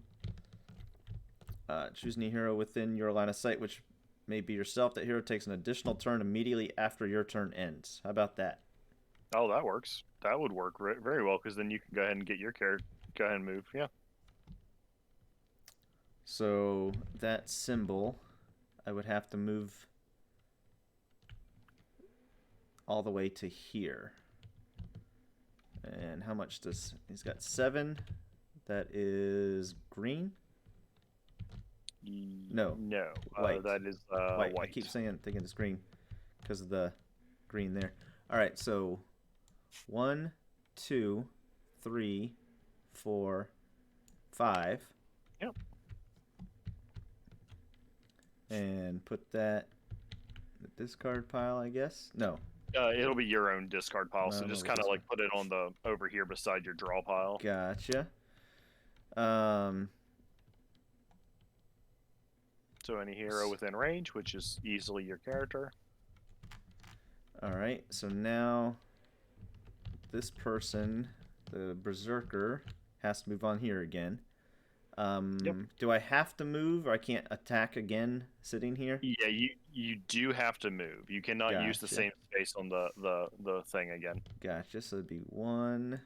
[SPEAKER 2] Choose any hero within your line of sight, which may be yourself. That hero takes an additional turn immediately after your turn ends. How about that?
[SPEAKER 1] Oh, that works. That would work very well, because then you can go ahead and get your character. Go ahead and move. Yeah.
[SPEAKER 2] So that symbol, I would have to move all the way to here. And how much does... He's got 7. That is green? No.
[SPEAKER 1] No.
[SPEAKER 2] White.
[SPEAKER 1] That is
[SPEAKER 2] White.
[SPEAKER 1] white.
[SPEAKER 2] I keep thinking it's green because of the green there. All right, so 1, 2, 3, 4, 5.
[SPEAKER 1] Yep.
[SPEAKER 2] And put that in the discard pile, I guess. No.
[SPEAKER 1] It'll be your own discard pile, so
[SPEAKER 2] No,
[SPEAKER 1] just
[SPEAKER 2] no,
[SPEAKER 1] kind of
[SPEAKER 2] this
[SPEAKER 1] like put it on the over here beside your draw pile.
[SPEAKER 2] Gotcha.
[SPEAKER 1] So any hero within range, which is easily your character.
[SPEAKER 2] All right, so now this person, the Berserker, has to move on here again.
[SPEAKER 1] Yep.
[SPEAKER 2] Do I have to move, or I can't attack again sitting here?
[SPEAKER 1] Yeah, you do have to move. You cannot use the
[SPEAKER 2] Gotcha.
[SPEAKER 1] same space on the thing again.
[SPEAKER 2] Gotcha. So it'd be 1,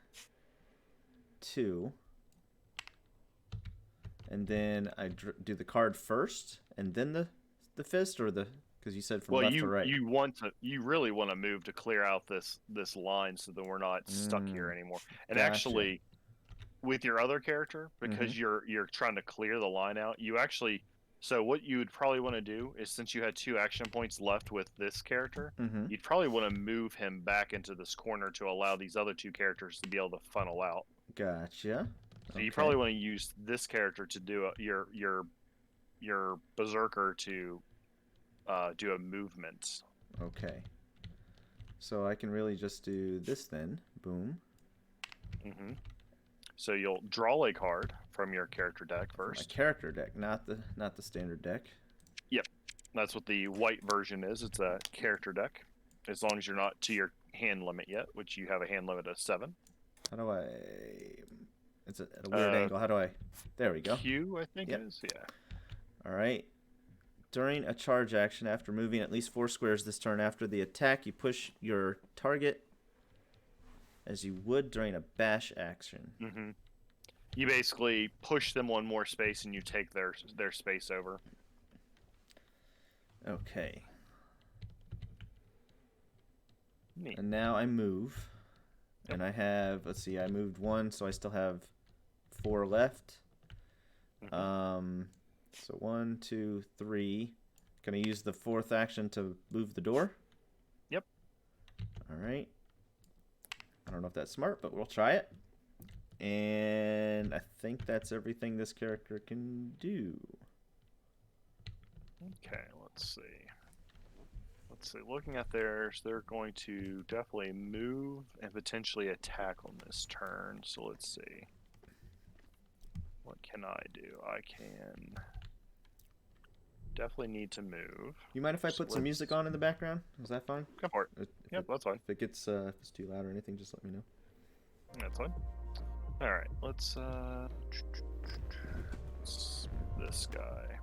[SPEAKER 2] 2, and then I do the card first, and then the fist, or the, because you said from left to right.
[SPEAKER 1] You really want to move to clear out this line, so that we're not stuck here anymore. And
[SPEAKER 2] Gotcha.
[SPEAKER 1] actually, with your other character, because you're trying to clear the line out, you actually. So what you would probably want to do is, since you had 2 action points left with this character, you'd probably want to move him back into this corner to allow these other 2 characters to be able to funnel out.
[SPEAKER 2] Gotcha.
[SPEAKER 1] So you probably want to use this character to do your Berserker to do a movement.
[SPEAKER 2] Okay. So I can really just do this then. Boom.
[SPEAKER 1] So you'll draw a card from your character deck first.
[SPEAKER 2] My character deck, not the standard deck.
[SPEAKER 1] Yep, that's what the white version is. It's a character deck, as long as you're not to your hand limit yet, which you have a hand limit of 7.
[SPEAKER 2] How do I? It's at a weird angle. How do I? There we go.
[SPEAKER 1] Q, I think it is. Yeah.
[SPEAKER 2] All right. During a charge action, after moving at least 4 squares this turn after the attack, you push your target as you would during a bash action.
[SPEAKER 1] You basically push them 1 more space, and you take their space over.
[SPEAKER 2] Okay.
[SPEAKER 1] Neat.
[SPEAKER 2] And now I move, and I have, let's see, I moved 1, so I still have 4 left. So 1, 2, 3. Can I use the 4th action to move the door?
[SPEAKER 1] Yep.
[SPEAKER 2] All right. I don't know if that's smart, but we'll try it. And I think that's everything this character can do.
[SPEAKER 1] Okay, let's see. Looking at theirs, they're going to definitely move and potentially attack on this turn. So let's see. What can I do? I can definitely need to move.
[SPEAKER 2] You mind if I put some music on in the background? Is that fine?
[SPEAKER 1] Go for it. Yep, that's fine.
[SPEAKER 2] If it's too loud or anything, just let me know.
[SPEAKER 1] That's fine. All right, let's this guy.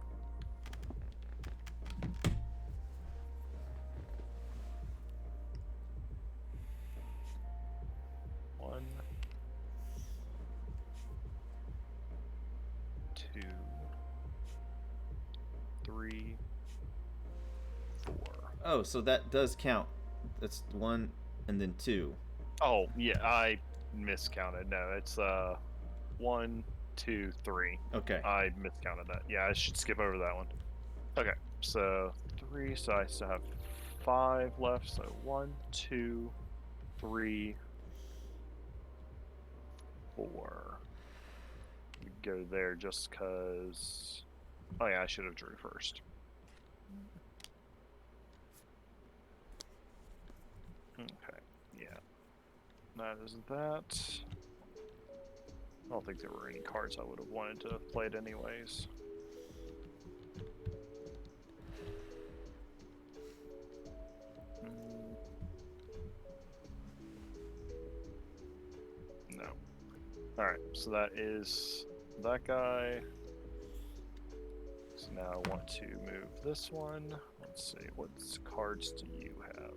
[SPEAKER 1] One, 2, 3, 4.
[SPEAKER 2] Oh, so that does count. That's 1 and then 2.
[SPEAKER 1] Oh yeah, I miscounted. No, it's 1, 2, 3.
[SPEAKER 2] Okay.
[SPEAKER 1] I miscounted that. Yeah, I should skip over that one. Okay, so 3. So I still have 5 left. So 1, 2, 3, 4. We go there just because. Oh yeah, I should have drew first. Okay, yeah. That isn't that. I don't think there were any cards I would have wanted to have played anyways. No. Alright, so that is that guy. So now I want to move this one. Let's see, what cards do you have?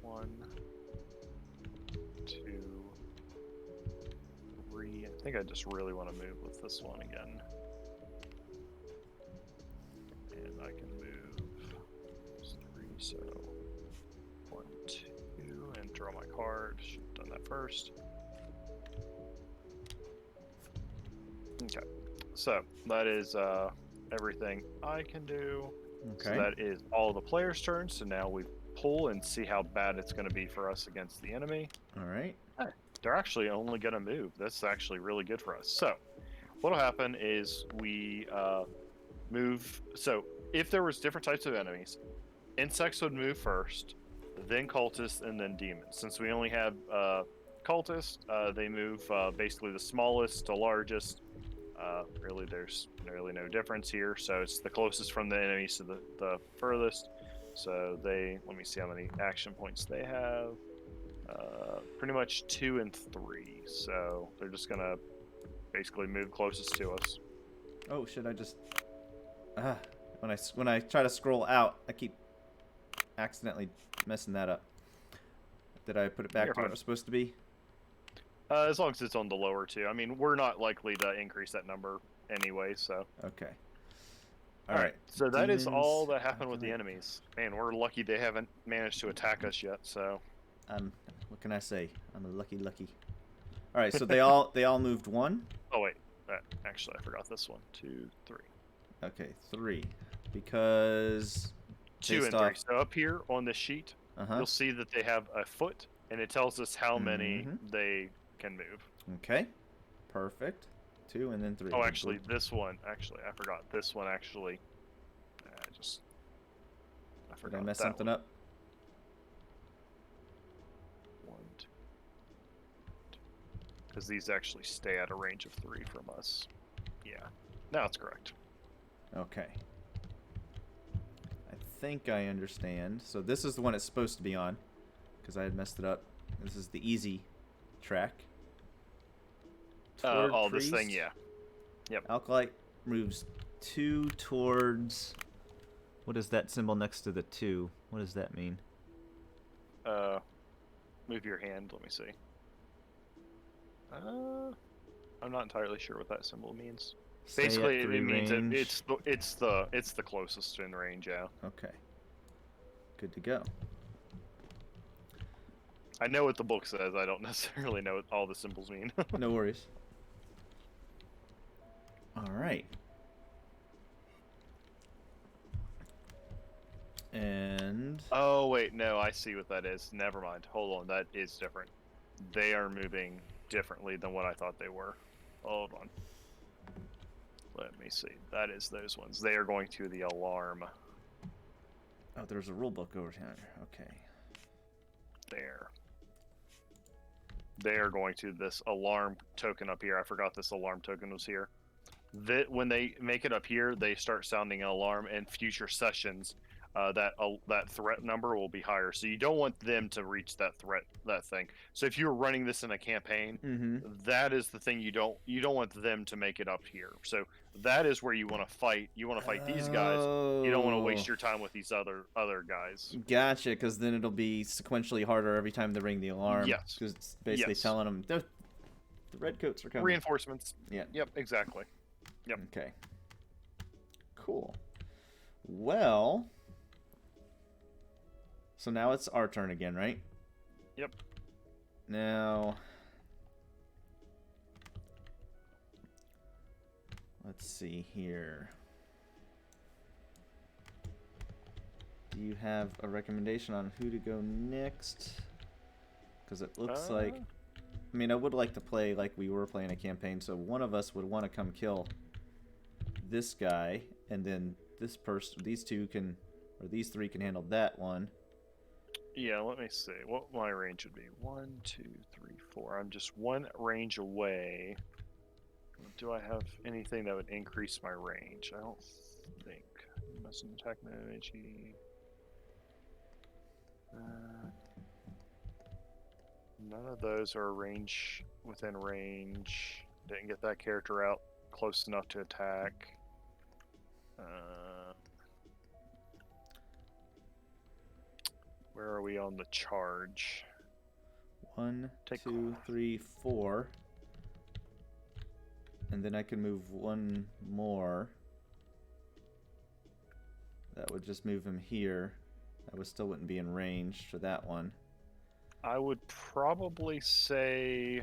[SPEAKER 1] One, two, three. I think I just really want to move with this one again. And I can move those three, so 1, 2, and draw my card. Should have done that first. Okay, so that is everything I can do.
[SPEAKER 2] Okay.
[SPEAKER 1] So that is all the players' turns. So now we pull and see how bad it's going to be for us against the enemy.
[SPEAKER 2] All right.
[SPEAKER 1] They're actually only going to move. That's actually really good for us. So what'll happen is we move. So if there was different types of enemies, insects would move first, then cultists, and then demons. Since we only have cultists, they move basically the smallest to largest. Really, there's really no difference here. So it's the closest from the enemies to the furthest. So let me see how many action points they have. Pretty much 2 and 3. So they're just gonna basically move closest to us.
[SPEAKER 2] Oh, should I just... when I try to scroll out, I keep accidentally messing that up. Did I put it back
[SPEAKER 1] You're
[SPEAKER 2] to what
[SPEAKER 1] fine.
[SPEAKER 2] it was supposed to be?
[SPEAKER 1] As long as it's on the lower 2. I mean, we're not likely to increase that number anyway, so.
[SPEAKER 2] Okay.
[SPEAKER 1] All right. So that is
[SPEAKER 2] Demons,
[SPEAKER 1] all that happened with the
[SPEAKER 2] activate.
[SPEAKER 1] enemies. Man, we're lucky they haven't managed to attack us yet, so.
[SPEAKER 2] What can I say? I'm a lucky. All right, so they all moved 1.
[SPEAKER 1] Oh, wait. Actually, I forgot this one. 2, 3.
[SPEAKER 2] Okay, 3, because
[SPEAKER 1] 2 and
[SPEAKER 2] based
[SPEAKER 1] 3.
[SPEAKER 2] off-
[SPEAKER 1] So up here on this sheet, you'll see that they have a foot, and it tells us how many they can move.
[SPEAKER 2] Okay, perfect. 2 and then 3.
[SPEAKER 1] Oh, actually, this one. Actually, I forgot. This one actually. I forgot.
[SPEAKER 2] Did I mess
[SPEAKER 1] that
[SPEAKER 2] something
[SPEAKER 1] one.
[SPEAKER 2] up?
[SPEAKER 1] 1, 2. Because these actually stay at a range of 3 from us. Yeah. Now it's correct.
[SPEAKER 2] Okay. I think I understand. So this is the one it's supposed to be on, because I had messed it up. This is the easy track. Toward
[SPEAKER 1] This thing,
[SPEAKER 2] priest.
[SPEAKER 1] yeah. Yep.
[SPEAKER 2] Alkalite moves 2 towards... What is that symbol next to the 2? What does that mean?
[SPEAKER 1] Move your hand. Let me see. I'm not entirely sure what that symbol means.
[SPEAKER 2] Stay at
[SPEAKER 1] Basically,
[SPEAKER 2] 3
[SPEAKER 1] it means
[SPEAKER 2] range.
[SPEAKER 1] it's the closest in range. Yeah.
[SPEAKER 2] Okay. Good to go.
[SPEAKER 1] I know what the book says. I don't necessarily know what all the symbols mean.
[SPEAKER 2] No worries. All right. And...
[SPEAKER 1] Oh, wait, no, I see what that is. Never mind. Hold on, that is different. They are moving differently than what I thought they were. Hold on. Let me see. That is those ones. They are going to the alarm.
[SPEAKER 2] Oh, there's a rule book over here. Okay.
[SPEAKER 1] There. They are going to this alarm token up here. I forgot this alarm token was here. When they make it up here, they start sounding an alarm, and future sessions, that threat number will be higher. So you don't want them to reach that thing. So if you're running this in a campaign, that is the thing you don't want them to make it up here. So that is where you want to fight. You want to fight these guys. You don't want to waste your time with these other guys.
[SPEAKER 2] Gotcha, because then it'll be sequentially harder every time they ring the alarm.
[SPEAKER 1] Yes.
[SPEAKER 2] Because it's basically telling them the redcoats are coming.
[SPEAKER 1] Reinforcements.
[SPEAKER 2] Yeah.
[SPEAKER 1] Yep. Exactly. Yep.
[SPEAKER 2] Okay. Cool. Well. So now it's our turn again, right?
[SPEAKER 1] Yep.
[SPEAKER 2] Now, let's see here. Do you have a recommendation on who to go next? Because it looks like... I mean, I would like to play like we were playing a campaign, so one of us would want to come kill this guy, and then this person, these 3 can handle that one.
[SPEAKER 1] Yeah, let me see what my range would be. 1, 2, 3, 4. I'm just 1 range away. Do I have anything that would increase my range? I don't think. Must attack no energy. None of those are within range. Didn't get that character out close enough to attack. Where are we on the charge?
[SPEAKER 2] 1, 2, 3, 4. And then I can move one more. That would just move him here. Still wouldn't be in range for that one.
[SPEAKER 1] I would probably say,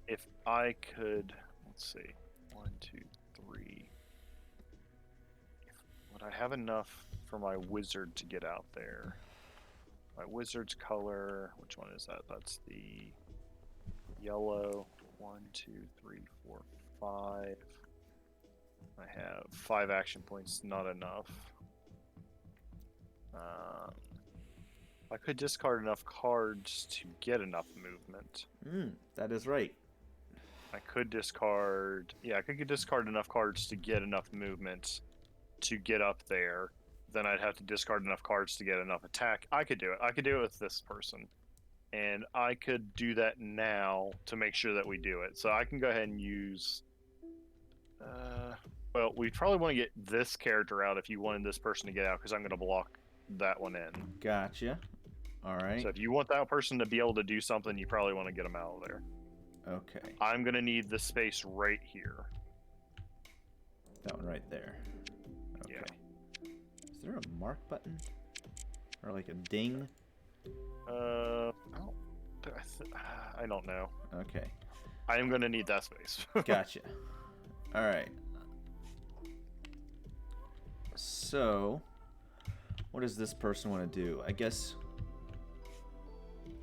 [SPEAKER 1] if I could, let's see, 1, 2, 3. Would I have enough for my wizard to get out there? My wizard's color, which one is that? That's the yellow. 1, 2, 3, 4, 5. I have 5 action points, not enough. I could discard enough cards to get enough movement.
[SPEAKER 2] That is right.
[SPEAKER 1] I could discard... Yeah, I could discard enough cards to get enough movement to get up there. Then I'd have to discard enough cards to get enough attack. I could do it. I could do it with this person. And I could do that now to make sure that we do it. So I can go ahead and use... well, we probably want to get this character out if you wanted this person to get out, because I'm going to block that one in.
[SPEAKER 2] Gotcha. All right.
[SPEAKER 1] So if you want that person to be able to do something, you probably want to get them out of there.
[SPEAKER 2] Okay.
[SPEAKER 1] I'm going to need the space right here.
[SPEAKER 2] That one right there. Okay.
[SPEAKER 1] Yeah.
[SPEAKER 2] Is there a mark button? Or like a ding?
[SPEAKER 1] I don't know.
[SPEAKER 2] Okay.
[SPEAKER 1] I am going to need that space.
[SPEAKER 2] Gotcha. All right. So, what does this person want to do? I guess...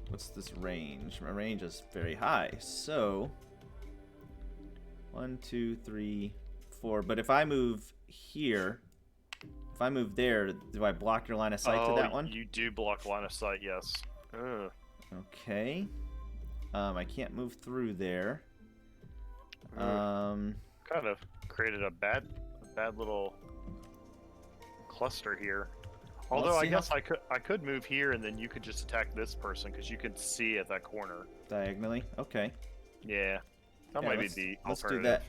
[SPEAKER 2] What's this range? My range is very high. So, 1, 2, 3, 4. But if I move here, if I move there, do I block your line of sight to that one?
[SPEAKER 1] You do block line of sight, yes. Ugh.
[SPEAKER 2] Okay. I can't move through there.
[SPEAKER 1] Kind of created a bad little cluster here. Although I guess I could move here and then you could just attack this person because you could see at that corner.
[SPEAKER 2] Diagonally? Okay.
[SPEAKER 1] Yeah. That might be the alternative.
[SPEAKER 2] Let's do that.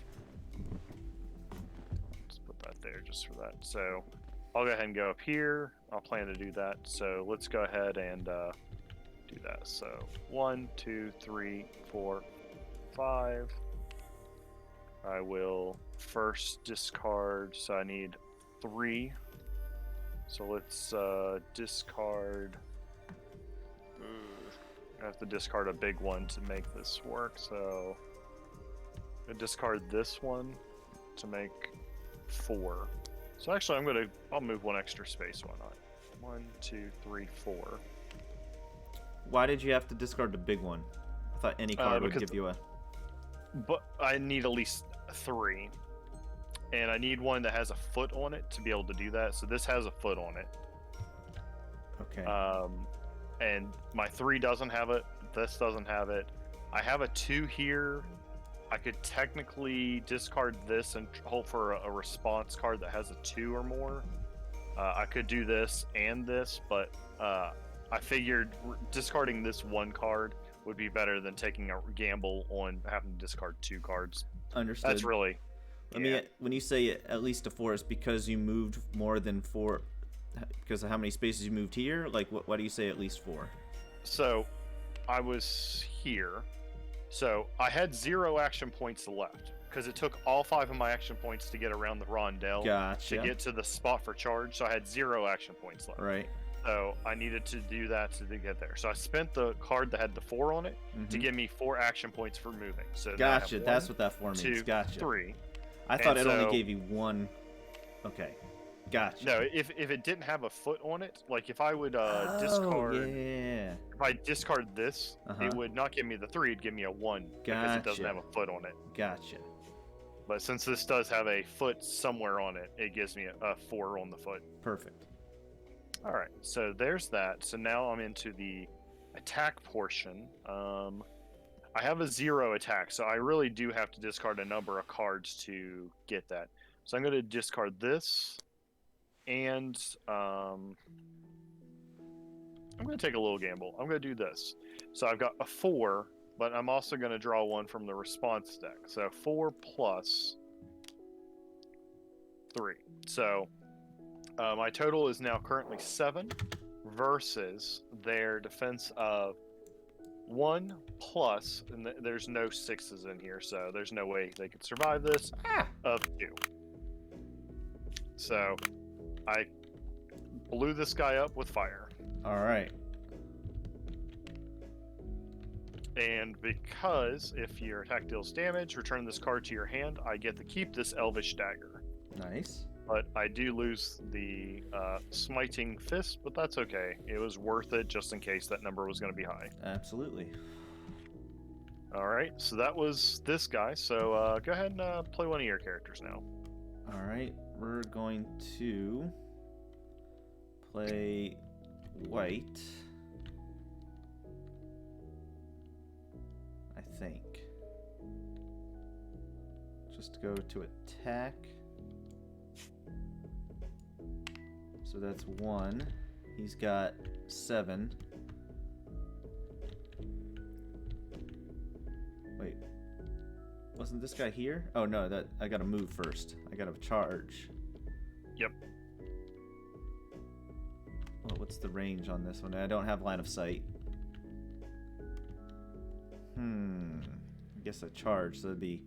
[SPEAKER 1] Let's put that there just for that. So I'll go ahead and go up here. I'll plan to do that. So let's go ahead and do that. So 1, 2, 3, 4, 5. I will first discard. So I need 3. So let's discard. I have to discard a big one to make this work. So I discard this one to make 4. So actually, I'll move one extra space. Why not? 1, 2, 3, 4.
[SPEAKER 2] Why did you have to discard the big one? I thought any card would give you a.
[SPEAKER 1] But I need at least 3. And I need one that has a foot on it to be able to do that. So this has a foot on it.
[SPEAKER 2] Okay.
[SPEAKER 1] And my 3 doesn't have it. This doesn't have it. I have a 2 here. I could technically discard this and hope for a response card that has a 2 or more. I could do this and this, but I figured discarding this 1 card would be better than taking a gamble on having to discard 2 cards.
[SPEAKER 2] Understood.
[SPEAKER 1] That's really...
[SPEAKER 2] I mean, when you say at least a 4, it's because you moved more than 4, because of how many spaces you moved here? Like, why do you say at least 4?
[SPEAKER 1] So, I was here. So, I had 0 action points left, because it took all 5 of my action points to get around the rondelle
[SPEAKER 2] Gotcha.
[SPEAKER 1] to get to the spot for charge, so I had 0 action points left.
[SPEAKER 2] Right.
[SPEAKER 1] So, I needed to do that to get there. So, I spent the card that had the 4 on it to give me 4 action points for moving. So
[SPEAKER 2] gotcha,
[SPEAKER 1] one,
[SPEAKER 2] that's what that 4 means.
[SPEAKER 1] 2,
[SPEAKER 2] Gotcha.
[SPEAKER 1] 3.
[SPEAKER 2] I thought it only gave you 1. Okay. Gotcha.
[SPEAKER 1] No, if it didn't have a foot on it, like if I would discard,
[SPEAKER 2] yeah.
[SPEAKER 1] if I discard this, it would not give me the 3; it'd give me a 1 because it doesn't have a foot on it.
[SPEAKER 2] Gotcha.
[SPEAKER 1] But since this does have a foot somewhere on it, it gives me a 4 on the foot.
[SPEAKER 2] Perfect.
[SPEAKER 1] All right, so there's that. So now I'm into the attack portion. I have a 0 attack, so I really do have to discard a number of cards to get that. So I'm going to discard this, and I'm going to take a little gamble. I'm going to do this. So I've got a 4, but I'm also going to draw one from the response deck. So 4 plus 3. So my total is now currently 7 versus their defense of 1 plus, and there's no 6s in here, so there's no way they could survive this, of 2. So I blew this guy up with fire.
[SPEAKER 2] All right.
[SPEAKER 1] And because if your attack deals damage, return this card to your hand, I get to keep this Elvish Dagger.
[SPEAKER 2] Nice.
[SPEAKER 1] But I do lose the Smiting Fist, but that's okay. It was worth it just in case that number was going to be high.
[SPEAKER 2] Absolutely.
[SPEAKER 1] All right, so that was this guy. So go ahead and play one of your characters now.
[SPEAKER 2] All right, we're going to play white. I think. Just go to attack. So that's 1. He's got 7. Wait. Wasn't this guy here? Oh no, that I gotta move first. I gotta charge.
[SPEAKER 1] Yep.
[SPEAKER 2] Well, what's the range on this one? I don't have line of sight. I guess a charge. So that'd be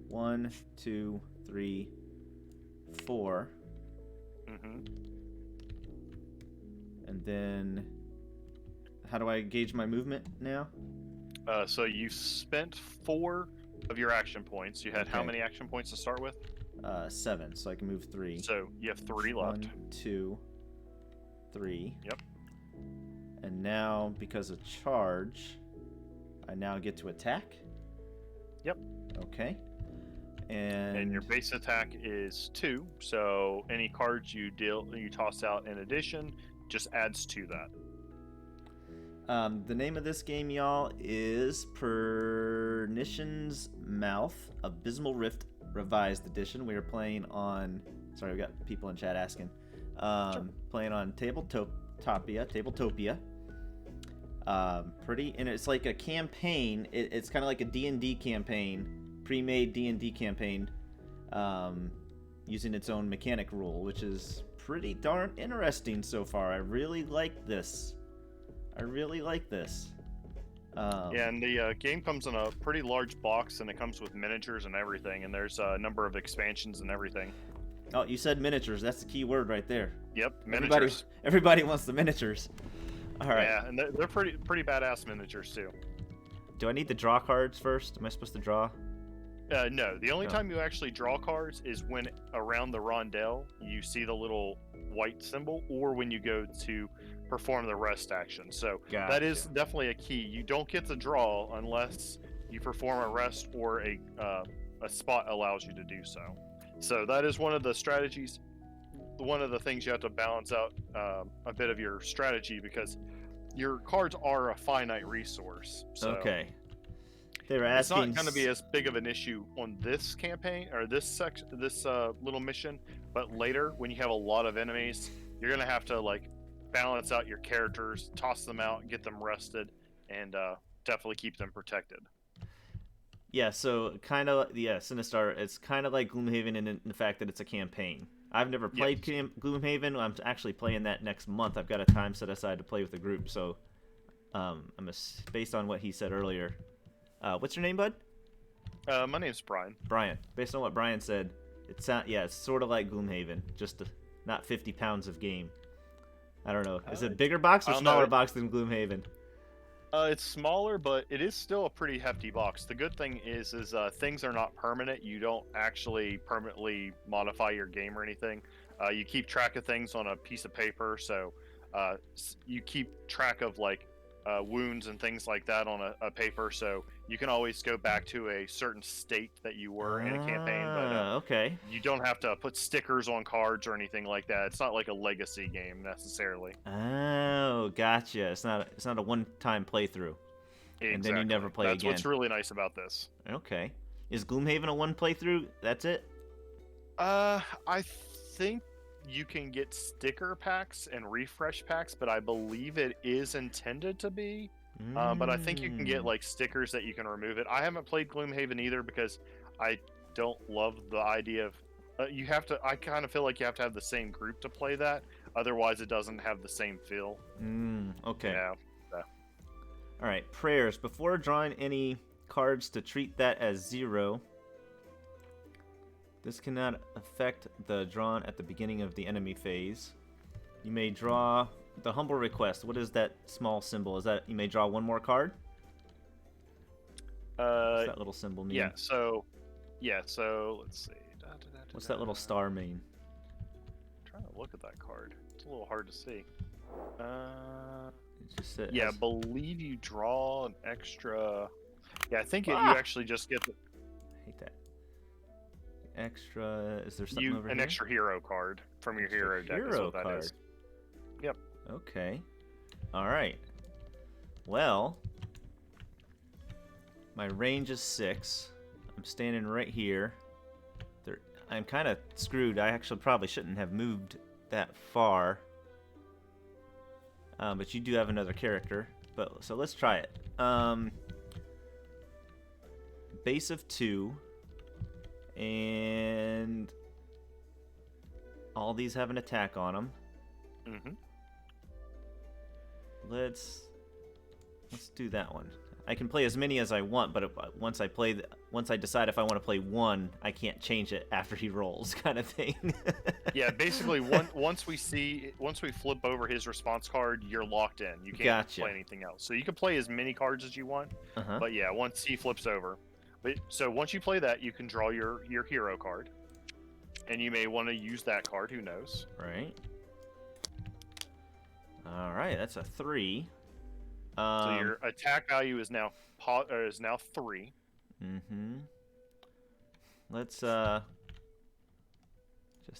[SPEAKER 2] 1, 2, 3, 4. And then, how do I gauge my movement now?
[SPEAKER 1] So you spent 4 of your action points. You had how
[SPEAKER 2] Okay.
[SPEAKER 1] many action points to start with?
[SPEAKER 2] 7, so I can move 3.
[SPEAKER 1] So you have 3 left.
[SPEAKER 2] 1, 2, 3.
[SPEAKER 1] Yep.
[SPEAKER 2] And now, because of charge, I now get to attack?
[SPEAKER 1] Yep.
[SPEAKER 2] Okay. And
[SPEAKER 1] your base attack is 2. So any cards you toss out in addition just adds to that.
[SPEAKER 2] The name of this game, y'all, is Perditions Mouth Abysmal Rift Revised Edition. We are playing on... Sorry, we got people in chat asking.
[SPEAKER 1] Sure.
[SPEAKER 2] Playing on Tabletopia. And it's like a campaign. It's kind of like a D&D campaign, pre-made D&D campaign, using its own mechanic rule, which is pretty darn interesting so far. I really like this.
[SPEAKER 1] Yeah, and the game comes in a pretty large box, and it comes with miniatures and everything, and there's a number of expansions and everything.
[SPEAKER 2] Oh, you said miniatures. That's the key word right there.
[SPEAKER 1] Yep, miniatures.
[SPEAKER 2] Everybody wants the miniatures. All right.
[SPEAKER 1] Yeah, and they're pretty badass miniatures too.
[SPEAKER 2] Do I need to draw cards first? Am I supposed to draw?
[SPEAKER 1] No, the only
[SPEAKER 2] No.
[SPEAKER 1] time you actually draw cards is when around the rondelle you see the little white symbol, or when you go to perform the rest action. So that is
[SPEAKER 2] Gotcha.
[SPEAKER 1] definitely a key. You don't get to draw unless you perform a rest or a spot allows you to do so. So that is one of the strategies. One of the things you have to balance out a bit of your strategy, because your cards are a finite resource. So
[SPEAKER 2] Okay. They were
[SPEAKER 1] it's
[SPEAKER 2] asking.
[SPEAKER 1] not going to be as big of an issue on this campaign or this section, this little mission. But later, when you have a lot of enemies, you're going to have to like balance out your characters, toss them out, get them rested, and definitely keep them protected.
[SPEAKER 2] Yeah, so kind of, Sinistar, it's kind of like Gloomhaven in the fact that it's a campaign. I've never played Gloomhaven. I'm actually playing that next month. I've got a time set aside to play with the group, so based on what he said earlier. What's your name, bud?
[SPEAKER 1] My name's Brian.
[SPEAKER 2] Brian. Based on what Brian said, it's sort of like Gloomhaven, just not 50 pounds of game. I don't know. Is it a bigger box or smaller box than Gloomhaven?
[SPEAKER 1] It's smaller, but it is still a pretty hefty box. The good thing is things are not permanent. You don't actually permanently modify your game or anything. You keep track of things on a piece of paper, so you keep track of like wounds and things like that on a paper, so you can always go back to a certain state that you were in a campaign, but
[SPEAKER 2] okay.
[SPEAKER 1] you don't have to put stickers on cards or anything like that. It's not like a legacy game necessarily.
[SPEAKER 2] Oh, gotcha. It's not a one-time playthrough.
[SPEAKER 1] Exactly.
[SPEAKER 2] And then you never play
[SPEAKER 1] That's
[SPEAKER 2] again.
[SPEAKER 1] what's really nice about this.
[SPEAKER 2] Okay. Is Gloomhaven a one playthrough? That's it?
[SPEAKER 1] I think you can get sticker packs and refresh packs, but I believe it is intended to be But I think you can get like stickers that you can remove it. I haven't played Gloomhaven either because I don't love the idea of you have to. I kind of feel like you have to have the same group to play that, otherwise it doesn't have the same feel.
[SPEAKER 2] Okay.
[SPEAKER 1] Yeah.
[SPEAKER 2] All right. Prayers. Before drawing any cards to treat that as 0. This cannot affect the drawn at the beginning of the enemy phase. You may draw the humble request. What is that small symbol? Is that you may draw one more card? What's that little symbol mean?
[SPEAKER 1] Yeah. So let's see.
[SPEAKER 2] What's that little star mean?
[SPEAKER 1] I'm trying to look at that card. It's a little hard to see.
[SPEAKER 2] It just said,
[SPEAKER 1] I believe you draw an extra. Yeah, I think you actually just get the.
[SPEAKER 2] I hate that. Extra. Is there something over
[SPEAKER 1] an
[SPEAKER 2] here?
[SPEAKER 1] Extra hero card from your hero deck. Is what that is. Yep.
[SPEAKER 2] Okay. All right. Well, my range is 6. I'm standing right here. I'm kind of screwed. I actually probably shouldn't have moved that far. But you do have another character. So let's try it. Base of 2. And all these have an attack on them. Let's do that one. I can play as many as I want, but once I decide if I want to play one, I can't change it after he rolls, kind of thing.
[SPEAKER 1] Yeah, basically, once we flip over his response card, you're locked in. You can't play anything else. So you can play as many cards as you want, but yeah, once he flips over. So once you play that, you can draw your hero card, and you may want to use that card. Who knows?
[SPEAKER 2] Right. All right, that's a 3.
[SPEAKER 1] So your attack value is now 3.
[SPEAKER 2] Let's just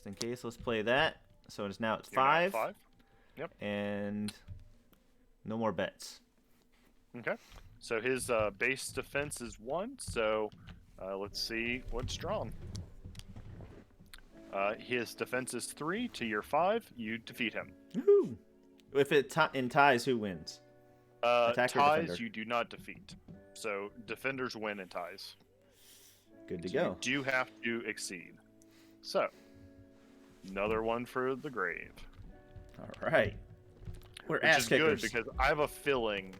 [SPEAKER 2] in case, let's play that. So it's 5.
[SPEAKER 1] 5. Yep.
[SPEAKER 2] And no more bets.
[SPEAKER 1] Okay. So his base defense is 1. So let's see what's drawn. His defense is 3 to your 5. You defeat him.
[SPEAKER 2] Woohoo! If it in ties, who wins?
[SPEAKER 1] Ties you do not defeat. So defenders win in ties.
[SPEAKER 2] Good to go.
[SPEAKER 1] You do have to exceed. So another one for the grave.
[SPEAKER 2] All right. We're
[SPEAKER 1] Which is good because I have a feeling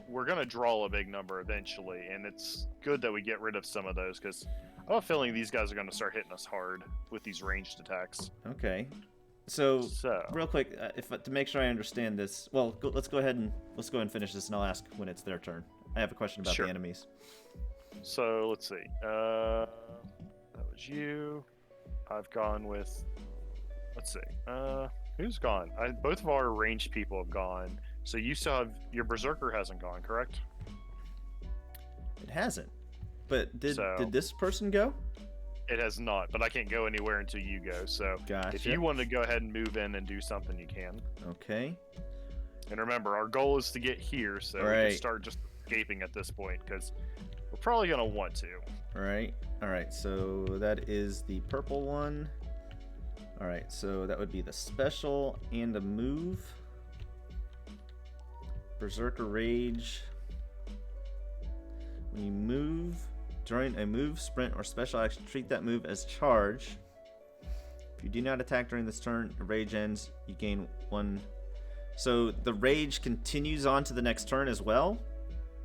[SPEAKER 1] we're going to draw a big number eventually, and it's good that we get rid of some of those because I have a feeling these guys are going to start hitting us hard with these ranged attacks.
[SPEAKER 2] Okay. So real quick, to make sure I understand this, let's go ahead and finish this, and I'll ask when it's their turn. I have a question about the enemies.
[SPEAKER 1] So let's see. That was you. I've gone with. Let's see. Who's gone? Both of our ranged people have gone. So you still have your berserker hasn't gone, correct?
[SPEAKER 2] It hasn't. But did this person go?
[SPEAKER 1] It has not, but I can't go anywhere until you go. So if you want to go ahead and move in and do something, you can.
[SPEAKER 2] Okay.
[SPEAKER 1] And remember, our goal is to get here, so we can start just escaping at this point, because we're probably going to want to.
[SPEAKER 2] All right, so that is the purple one. All right, so that would be the special and a move. Berserker Rage. When you move... During a move, sprint, or special action, treat that move as charge. If you do not attack during this turn, the rage ends, you gain 1. So the rage continues on to the next turn as well?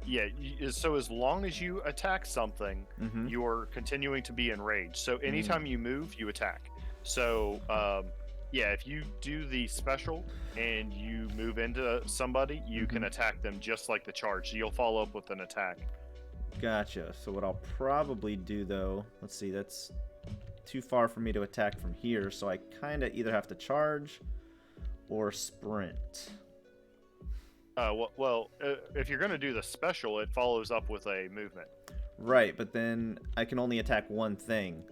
[SPEAKER 1] Yeah, so as long as you attack something, you're continuing to be enraged. So anytime you move, you attack. So, if you do the special and you move into somebody, you can attack them just like the charge. So you'll follow up with an attack.
[SPEAKER 2] Gotcha. So what I'll probably do, though, let's see, that's too far for me to attack from here, so I kind of either have to charge or sprint.
[SPEAKER 1] If you're going to do the special, it follows up with a movement.
[SPEAKER 2] Right, but then I can only attack one thing,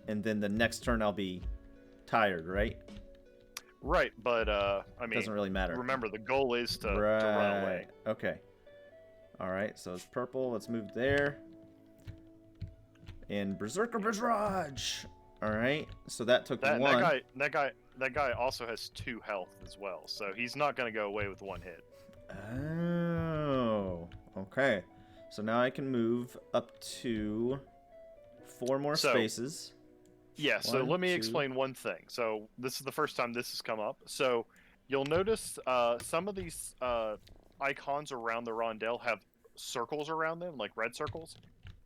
[SPEAKER 2] and then the next turn I'll be tired, right?
[SPEAKER 1] Right, but,
[SPEAKER 2] doesn't really matter.
[SPEAKER 1] Remember, the goal is to run away.
[SPEAKER 2] Okay. Alright, so it's purple. Let's move there. And Berserker Barrage! Alright, so that took 1.
[SPEAKER 1] That guy also has 2 health as well, so he's not going to go away with 1 hit.
[SPEAKER 2] Oh. Okay. So now I can move up to 4 more spaces.
[SPEAKER 1] Yeah, so
[SPEAKER 2] 1,
[SPEAKER 1] let me
[SPEAKER 2] 2.
[SPEAKER 1] explain one thing. So this is the first time this has come up. So you'll notice some of these icons around the rondelle have circles around them, like red circles.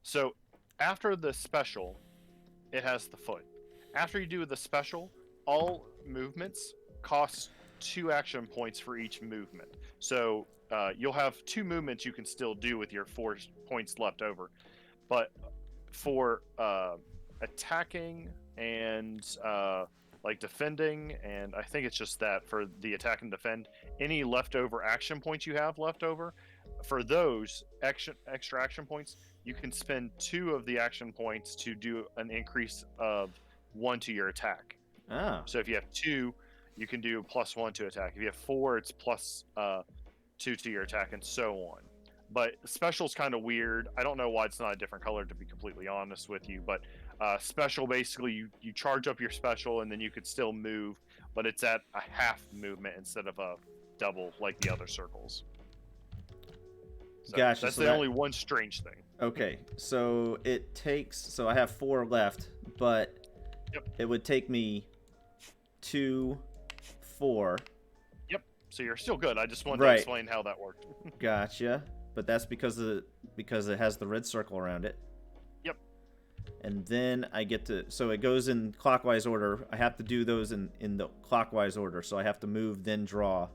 [SPEAKER 1] So after the special, it has the foot. After you do the special, all movements cost 2 action points for each movement. So you'll have 2 movements you can still do with your 4 points left over. But for attacking and like defending, and I think it's just that for the attack and defend, any leftover action points you have left over, for those extra action points, you can spend 2 of the action points to do an increase of 1 to your attack.
[SPEAKER 2] Oh.
[SPEAKER 1] So if you have 2, you can do +1 to attack. If you have 4, it's plus 2 to your attack, and so on. But special's kind of weird. I don't know why it's not a different color, to be completely honest with you. But special, basically, you charge up your special, and then you could still move, but it's at a half movement instead of a double like the other circles. So
[SPEAKER 2] Gotcha.
[SPEAKER 1] that's
[SPEAKER 2] so
[SPEAKER 1] the only one strange thing.
[SPEAKER 2] Okay, so it takes. So I have 4 left, but it would take me 2, 4.
[SPEAKER 1] Yep. So you're still good. I just wanted to explain how that worked.
[SPEAKER 2] Gotcha. But that's because it has the red circle around it.
[SPEAKER 1] Yep.
[SPEAKER 2] And then I get to, so it goes in clockwise order. I have to do those in the clockwise order. So I have to move, then draw,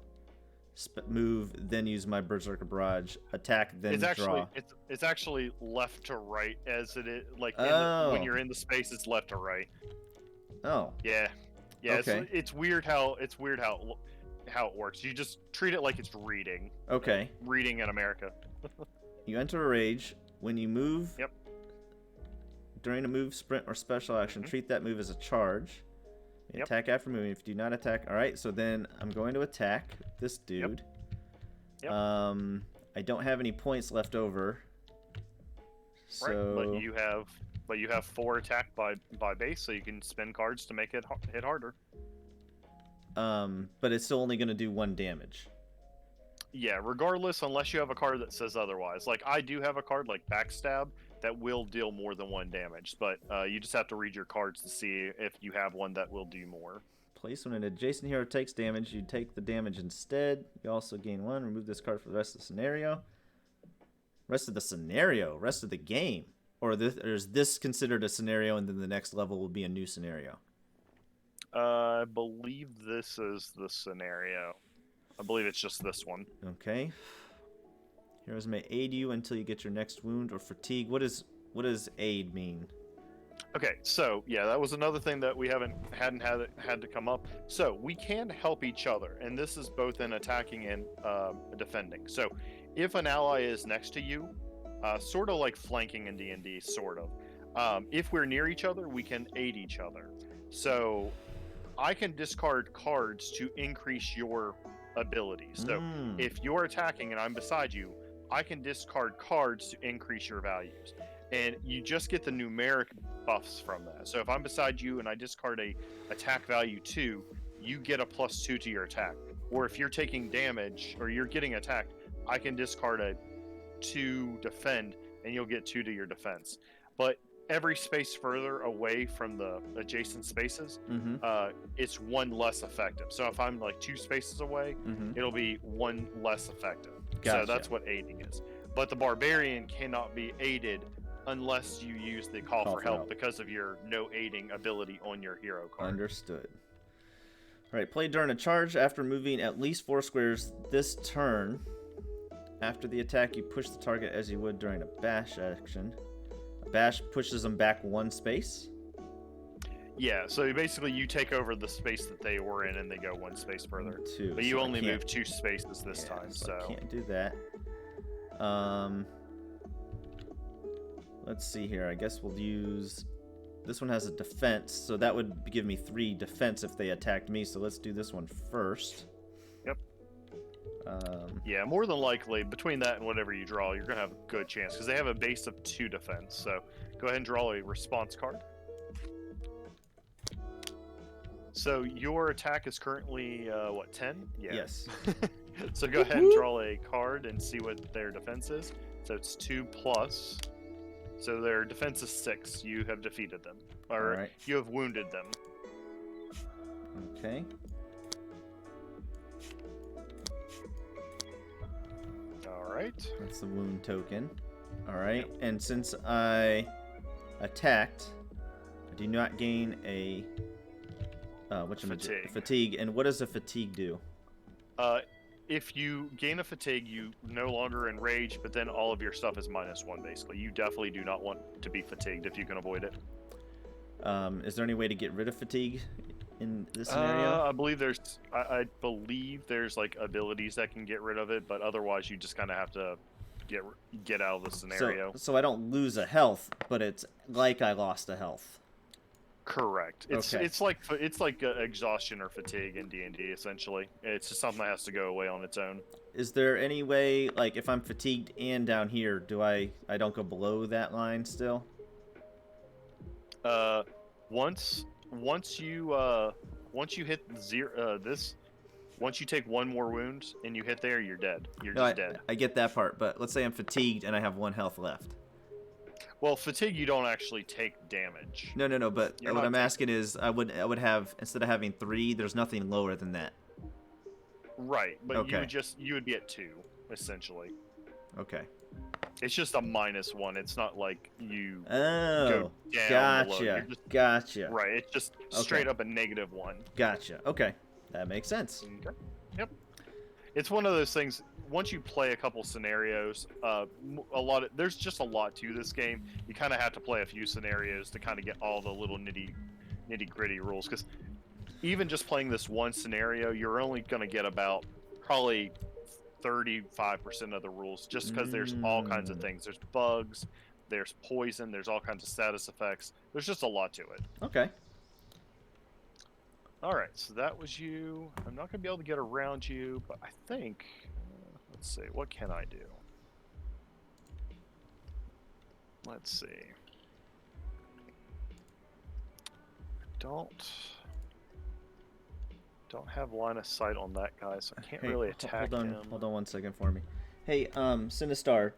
[SPEAKER 2] move, then use my Berserker Barrage, attack, then draw.
[SPEAKER 1] It's actually left to right, as it is like when you're in the space, it's left to right.
[SPEAKER 2] Oh.
[SPEAKER 1] Yeah.
[SPEAKER 2] Okay.
[SPEAKER 1] It's weird how it works. You just treat it like it's reading.
[SPEAKER 2] Okay.
[SPEAKER 1] Reading in America.
[SPEAKER 2] You enter a rage. When you move,
[SPEAKER 1] Yep.
[SPEAKER 2] During a move, sprint, or special action, treat that move as a charge.
[SPEAKER 1] Yep.
[SPEAKER 2] Attack after moving. If you do not attack, all right. So then I'm going to attack this dude.
[SPEAKER 1] Yep.
[SPEAKER 2] I don't have any points left over. So...
[SPEAKER 1] Right, but you have 4 attack by base, so you can spend cards to make it hit harder.
[SPEAKER 2] But it's still only going to do 1 damage.
[SPEAKER 1] Yeah, regardless, unless you have a card that says otherwise. Like, I do have a card like Backstab that will deal more than 1 damage, but you just have to read your cards to see if you have one that will do more.
[SPEAKER 2] Place when an adjacent hero takes damage, you take the damage instead. You also gain 1. Remove this card for the rest of the scenario. Rest of the game. Or is this considered a scenario, and then the next level will be a new scenario?
[SPEAKER 1] I believe this is the scenario. I believe it's just this one.
[SPEAKER 2] Okay. Heroes may aid you until you get your next wound or fatigue. What does aid mean?
[SPEAKER 1] Okay, so yeah, that was another thing that we hadn't had to come up. So we can help each other, and this is both in attacking and defending. So if an ally is next to you, sort of like flanking in D&D, sort of. If we're near each other, we can aid each other. So I can discard cards to increase your abilities. So if you're attacking and I'm beside you, I can discard cards to increase your values. And you just get the numeric buffs from that. So if I'm beside you and I discard a attack value 2, you get a +2 to your attack. Or if you're taking damage or you're getting attacked, I can discard a 2 defend and you'll get 2 to your defense. But every space further away from the adjacent spaces, it's 1 less effective. So if I'm like 2 spaces away, it'll be 1 less effective.
[SPEAKER 2] Gotcha.
[SPEAKER 1] So that's what aiding is. But the barbarian cannot be aided unless you use the call for help because of your no aiding ability on your hero card.
[SPEAKER 2] Understood. All right, play during a charge after moving at least 4 squares this turn. After the attack, you push the target as you would during a bash action. A bash pushes them back 1 space.
[SPEAKER 1] Yeah, so basically you take over the space that they were in and they go 1 space further.
[SPEAKER 2] 2.
[SPEAKER 1] But you only move 2 spaces this time,
[SPEAKER 2] so I can't do that. Let's see here. I guess we'll use... This one has a defense, so that would give me 3 defense if they attacked me. So let's do this one first.
[SPEAKER 1] Yep. Yeah, more than likely, between that and whatever you draw, you're going to have a good chance, because they have a base of 2 defense. So go ahead and draw a response card. So your attack is currently, 10? Yeah.
[SPEAKER 2] Yes.
[SPEAKER 1] So go ahead and draw a card and see what their defense is. So it's 2 plus. So their defense is 6. You have defeated them. Or
[SPEAKER 2] All right.
[SPEAKER 1] you have wounded them.
[SPEAKER 2] Okay.
[SPEAKER 1] Alright.
[SPEAKER 2] That's the wound token. All right. And since I attacked, I do not gain a fatigue. And what does a fatigue do?
[SPEAKER 1] If you gain a fatigue, you no longer enrage, but then all of your stuff is -1, basically. You definitely do not want to be fatigued if you can avoid it.
[SPEAKER 2] Is there any way to get rid of fatigue in this scenario?
[SPEAKER 1] I believe there's like abilities that can get rid of it, but otherwise you just kind of have to get out of the scenario.
[SPEAKER 2] So I don't lose a health, but it's like I lost a health.
[SPEAKER 1] Correct. It's
[SPEAKER 2] Okay.
[SPEAKER 1] it's like exhaustion or fatigue in D&D essentially. It's just something that has to go away on its own.
[SPEAKER 2] Is there any way, like, if I'm fatigued and down here, do I don't go below that line still?
[SPEAKER 1] Once you hit once you take 1 more wound and you hit there, you're dead. You're just dead.
[SPEAKER 2] I get that part, but let's say I'm fatigued and I have 1 health left.
[SPEAKER 1] Well, fatigue, you don't actually take damage.
[SPEAKER 2] No, but what I'm asking is, I would have, instead of having 3, there's nothing lower than that.
[SPEAKER 1] Right, but
[SPEAKER 2] Okay.
[SPEAKER 1] you would be at 2, essentially.
[SPEAKER 2] Okay.
[SPEAKER 1] It's just a -1. It's not like you
[SPEAKER 2] Oh,
[SPEAKER 1] go down below.
[SPEAKER 2] gotcha.
[SPEAKER 1] You're just,
[SPEAKER 2] Gotcha.
[SPEAKER 1] right, it's just straight up a -1.
[SPEAKER 2] Gotcha. Okay. That makes sense.
[SPEAKER 1] Okay. Yep. It's one of those things. Once you play a couple scenarios, there's just a lot to this game. You kind of have to play a few scenarios to kind of get all the little nitty gritty rules. Because even just playing this one scenario, you're only going to get about probably 35% of the rules, just because there's all kinds of things. There's bugs, there's poison, there's all kinds of status effects. There's just a lot to it.
[SPEAKER 2] Okay.
[SPEAKER 1] All right, so that was you. I'm not going to be able to get around you, but I think... let's see, what can I do? Let's see. Don't have line of sight on that guy, so I can't really attack him.
[SPEAKER 2] Hold on 1 second for me. Hey, Sinistar,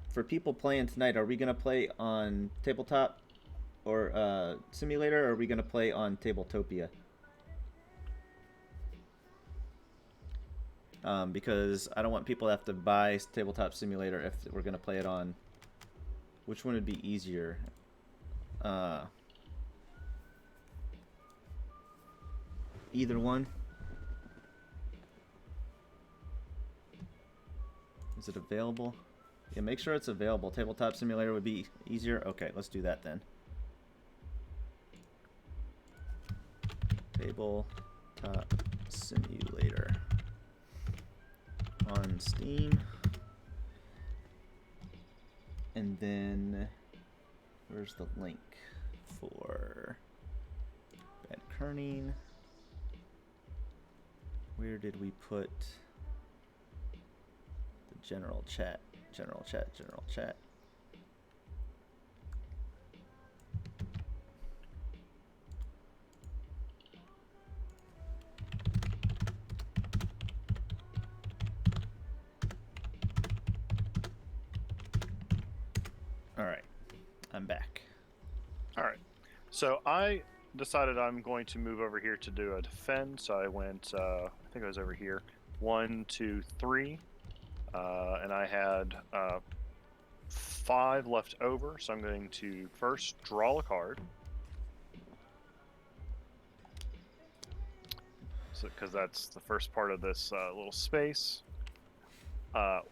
[SPEAKER 2] for people playing tonight, are we going to play on Tabletop or Simulator, or are we going to play on Tabletopia? Because I don't want people to have to buy Tabletop Simulator if we're going to play it on... Which one would be easier? Either one? Is it available? Yeah, make sure it's available. Tabletop Simulator would be easier? Okay, let's do that then. Tabletop Simulator on Steam. And then where's the link for Bad Kerning? Where did we put the general chat? General chat. Alright, I'm back.
[SPEAKER 1] Alright, so I decided I'm going to move over here to do a defend, so I went, I think I was over here, 1, 2, 3, and I had 5 left over, so I'm going to first draw a card. So, because that's the first part of this little space.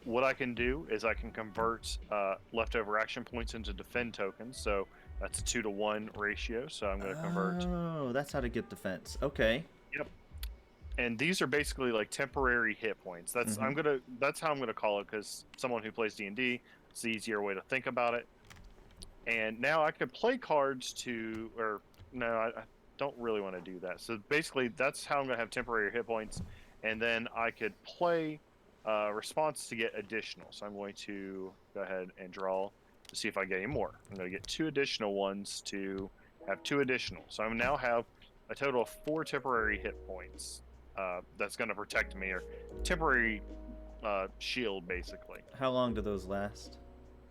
[SPEAKER 1] What I can do is I can convert leftover action points into defend tokens, so that's a 2-to-1 ratio, so I'm going to convert.
[SPEAKER 2] Oh, that's how to get defense. Okay.
[SPEAKER 1] Yep. And these are basically like temporary hit points. That's that's how I'm gonna call it, because someone who plays D&D, it's the easier way to think about it. And now I could play cards to, or no, I don't really want to do that. So basically, that's how I'm gonna have temporary hit points, and then I could play response to get additional. So I'm going to go ahead and draw to see if I get any more. I'm going to get 2 additional ones to have 2 additional. So I now have a total of 4 temporary hit points that's going to protect me, or temporary shield, basically,
[SPEAKER 2] How long do those last?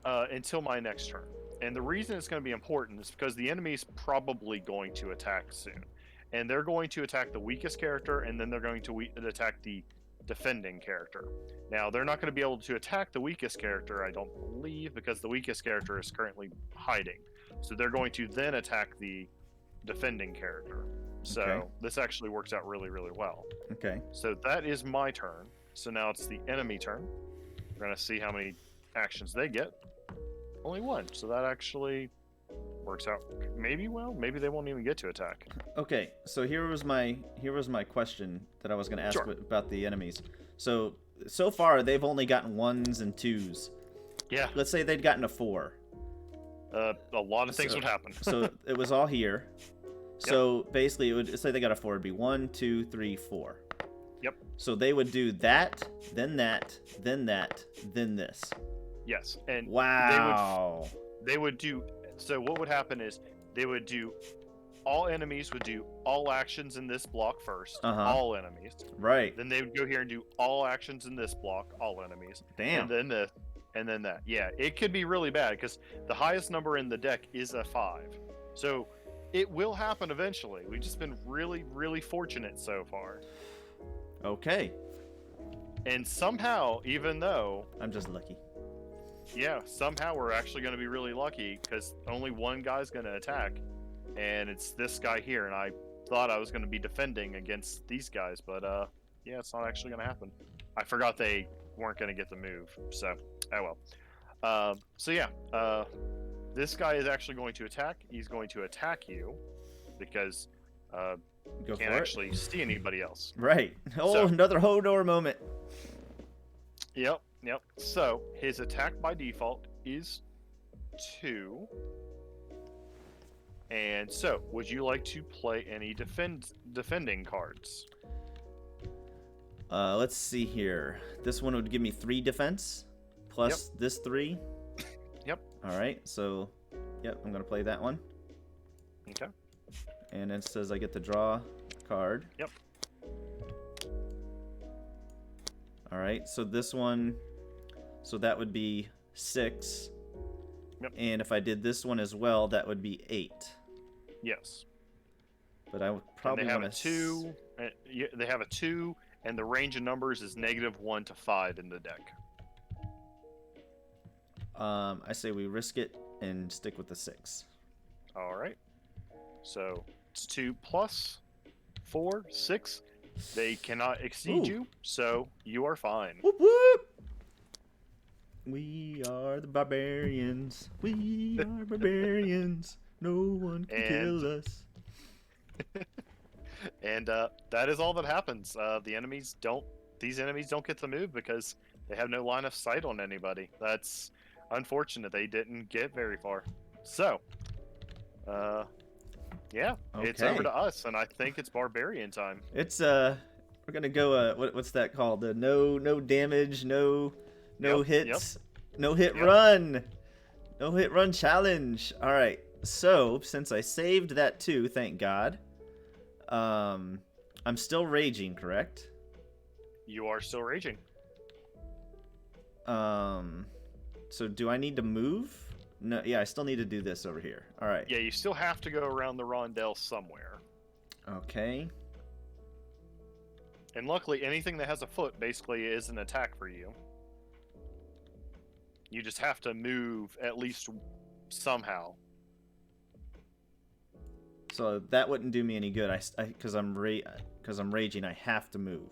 [SPEAKER 1] until my next turn. And the reason it's going to be important is because the enemy's probably going to attack soon. And they're going to attack the weakest character, and then they're going to attack the defending character. Now, they're not going to be able to attack the weakest character, I don't believe, because the weakest character is currently hiding. So they're going to then attack the defending character. So
[SPEAKER 2] Okay.
[SPEAKER 1] this actually works out really, really well.
[SPEAKER 2] Okay.
[SPEAKER 1] So that is my turn. So now it's the enemy turn. We're going to see how many actions they get. Only one. So that actually works out maybe well. Maybe they won't even get to attack.
[SPEAKER 2] Okay. So here was my question that I was going to ask
[SPEAKER 1] Sure.
[SPEAKER 2] about the enemies. So far they've only gotten 1s and 2s.
[SPEAKER 1] Yeah.
[SPEAKER 2] Let's say they'd gotten a 4.
[SPEAKER 1] A lot of things would happen.
[SPEAKER 2] So it was all here. So basically, it would say they got a 4. It'd be 1, 2, 3, 4.
[SPEAKER 1] Yep.
[SPEAKER 2] So they would do that, then that, then that, then this.
[SPEAKER 1] Yes. And
[SPEAKER 2] Wow.
[SPEAKER 1] they would do. So what would happen is they would do. All enemies would do all actions in this block first.
[SPEAKER 2] Uh-huh.
[SPEAKER 1] All enemies.
[SPEAKER 2] Right.
[SPEAKER 1] Then they would go here and do all actions in this block. All enemies.
[SPEAKER 2] Damn.
[SPEAKER 1] And then this. And then that. Yeah, it could be really bad because the highest number in the deck is a 5. So it will happen eventually. We've just been really, really fortunate so far.
[SPEAKER 2] Okay.
[SPEAKER 1] And somehow, even though,
[SPEAKER 2] I'm just lucky.
[SPEAKER 1] yeah, somehow we're actually going to be really lucky because only one guy's going to attack. And it's this guy here. And I thought I was going to be defending against these guys. But, yeah, it's not actually going to happen. I forgot they weren't going to get the move. So, oh well. So, yeah. This guy is actually going to attack. He's going to attack you because
[SPEAKER 2] Go
[SPEAKER 1] can't
[SPEAKER 2] for
[SPEAKER 1] actually see anybody else.
[SPEAKER 2] it. Right. Oh,
[SPEAKER 1] So-
[SPEAKER 2] another Hodor moment.
[SPEAKER 1] Yep. So his attack by default is 2. And so, would you like to play any defending cards?
[SPEAKER 2] Let's see here. This one would give me 3 defense plus this 3.
[SPEAKER 1] Yep.
[SPEAKER 2] All right. So, yep, I'm gonna play that one.
[SPEAKER 1] Okay.
[SPEAKER 2] And it says I get to draw a card.
[SPEAKER 1] Yep.
[SPEAKER 2] All right. So this one, so that would be 6.
[SPEAKER 1] Yep.
[SPEAKER 2] And if I did this one as well, that would be 8.
[SPEAKER 1] Yes.
[SPEAKER 2] But I would
[SPEAKER 1] And
[SPEAKER 2] probably
[SPEAKER 1] they have
[SPEAKER 2] want
[SPEAKER 1] a 2. They have a 2, and the range of numbers is -1 to 5 in the deck.
[SPEAKER 2] I say we risk it and stick with the 6.
[SPEAKER 1] All right. So it's 2 plus 4, 6. They cannot exceed
[SPEAKER 2] Ooh.
[SPEAKER 1] you, so you are fine.
[SPEAKER 2] Whoop whoop! We are the barbarians. We are barbarians. No one can kill us.
[SPEAKER 1] And that is all that happens. These enemies don't get to move because they have no line of sight on anybody. That's unfortunate. They didn't get very far. So, yeah, it's over
[SPEAKER 2] Okay.
[SPEAKER 1] to us, and I think it's barbarian time.
[SPEAKER 2] It's we're gonna go what's that called? The no damage, no
[SPEAKER 1] Yep,
[SPEAKER 2] hits, no hit
[SPEAKER 1] Yep.
[SPEAKER 2] run, no hit run challenge. All right. So since I saved that too, thank God. I'm still raging, correct?
[SPEAKER 1] You are still raging.
[SPEAKER 2] So do I need to move? No, yeah, I still need to do this over here. All right.
[SPEAKER 1] Yeah, you still have to go around the rondel somewhere.
[SPEAKER 2] Okay.
[SPEAKER 1] And luckily, anything that has a foot basically is an attack for you. You just have to move at least somehow.
[SPEAKER 2] So that wouldn't do me any good. Because I'm raging, I have to move.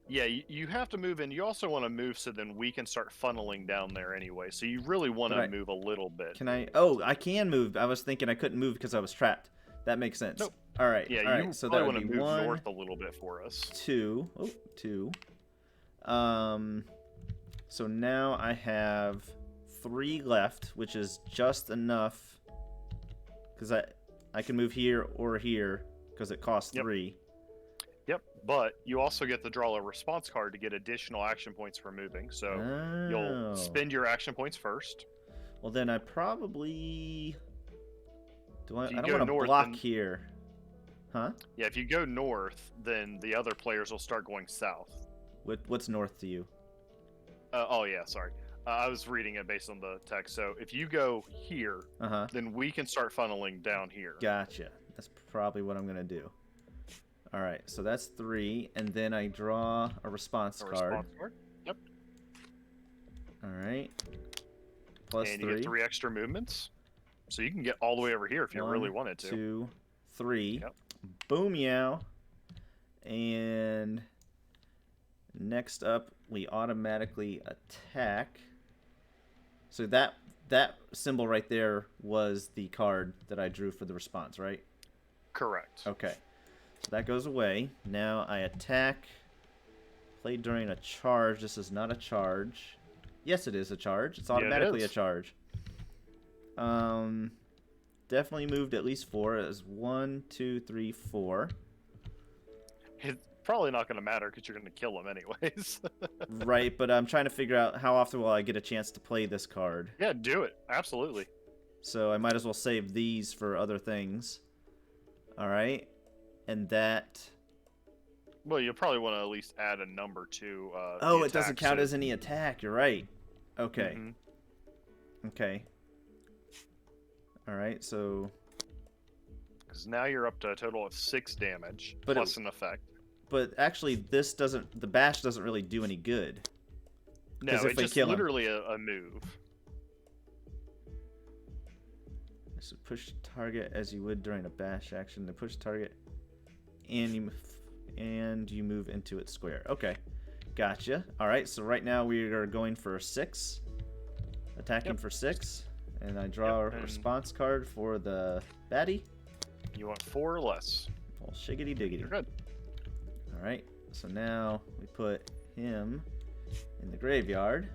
[SPEAKER 1] Yeah, you have to move, and you also want to move so then we can start funneling down there anyway. So you really want to
[SPEAKER 2] Right.
[SPEAKER 1] move a little bit.
[SPEAKER 2] Can I? Oh, I can move. I was thinking I couldn't move because I was trapped. That makes sense.
[SPEAKER 1] Nope.
[SPEAKER 2] All right.
[SPEAKER 1] Yeah,
[SPEAKER 2] all
[SPEAKER 1] you
[SPEAKER 2] right. So that
[SPEAKER 1] probably
[SPEAKER 2] would
[SPEAKER 1] want to
[SPEAKER 2] be
[SPEAKER 1] move
[SPEAKER 2] 1,
[SPEAKER 1] north a little bit for us.
[SPEAKER 2] 2. Oh, 2. So now I have 3 left, which is just enough. Because I can move here or here because it costs
[SPEAKER 1] Yep.
[SPEAKER 2] 3.
[SPEAKER 1] Yep, but you also get to draw a response card to get additional action points for moving. So you'll
[SPEAKER 2] Oh.
[SPEAKER 1] spend your action points first.
[SPEAKER 2] Well, then I probably.
[SPEAKER 1] If
[SPEAKER 2] I
[SPEAKER 1] you
[SPEAKER 2] don't
[SPEAKER 1] go
[SPEAKER 2] want to
[SPEAKER 1] north,
[SPEAKER 2] block
[SPEAKER 1] then-
[SPEAKER 2] here. Huh?
[SPEAKER 1] Yeah, if you go north, then the other players will start going south.
[SPEAKER 2] What's north to you?
[SPEAKER 1] Oh yeah, sorry. I was reading it based on the text. So if you go here,
[SPEAKER 2] Uh-huh.
[SPEAKER 1] then we can start funneling down here.
[SPEAKER 2] Gotcha. That's probably what I'm gonna do. All right, so that's 3, and then I draw a response
[SPEAKER 1] A
[SPEAKER 2] card.
[SPEAKER 1] response card. Yep.
[SPEAKER 2] All right. Plus
[SPEAKER 1] and
[SPEAKER 2] 3.
[SPEAKER 1] you get 3 extra movements, so you can get all the way over here if you really wanted to.
[SPEAKER 2] 2, 3.
[SPEAKER 1] Yep.
[SPEAKER 2] Boom, yow. And next up, we automatically attack. So that symbol right there was the card that I drew for the response, right?
[SPEAKER 1] Correct.
[SPEAKER 2] Okay. So that goes away. Now I attack. Played during a charge. This is not a charge. Yes, it is a charge. It's automatically a charge. Definitely moved at least 4. It was 1, 2, 3, 4.
[SPEAKER 1] It's probably not going to matter because you're going to kill him anyways.
[SPEAKER 2] Right, but I'm trying to figure out how often will I get a chance to play this card.
[SPEAKER 1] Yeah, do it. Absolutely.
[SPEAKER 2] So I might as well save these for other things. All right. And that...
[SPEAKER 1] Well, you'll probably want to at least add a number to
[SPEAKER 2] oh, it doesn't count as any attack. You're right. Okay.
[SPEAKER 1] Mm-hmm.
[SPEAKER 2] Okay. All right, so...
[SPEAKER 1] Because now you're up to a total of 6 damage,
[SPEAKER 2] but
[SPEAKER 1] plus an effect.
[SPEAKER 2] But actually, this doesn't... The bash doesn't really do any good.
[SPEAKER 1] No, it's just literally a move.
[SPEAKER 2] So push target as you would during a bash action. To push target, and you move into its square. Okay, gotcha. All right, so right now we are going for 6, attacking for 6, and I draw a response card for the baddie.
[SPEAKER 1] You want 4 or less.
[SPEAKER 2] Well, shiggity diggity.
[SPEAKER 1] You're good.
[SPEAKER 2] All right, so now we put him in the graveyard.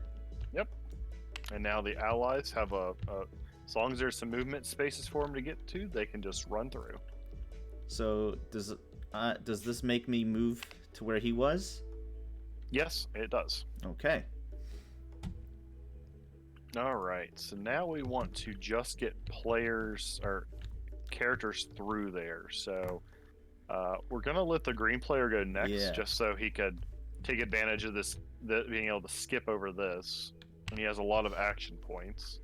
[SPEAKER 1] Yep. And now the allies have as long as there's some movement spaces for them to get to, they can just run through.
[SPEAKER 2] So does this make me move to where he was?
[SPEAKER 1] Yes, it does.
[SPEAKER 2] Okay.
[SPEAKER 1] All right. So now we want to just get players or characters through there. So we're gonna let the green player go next, just so he could take advantage of this, being able to skip over this. And he has a lot of action points.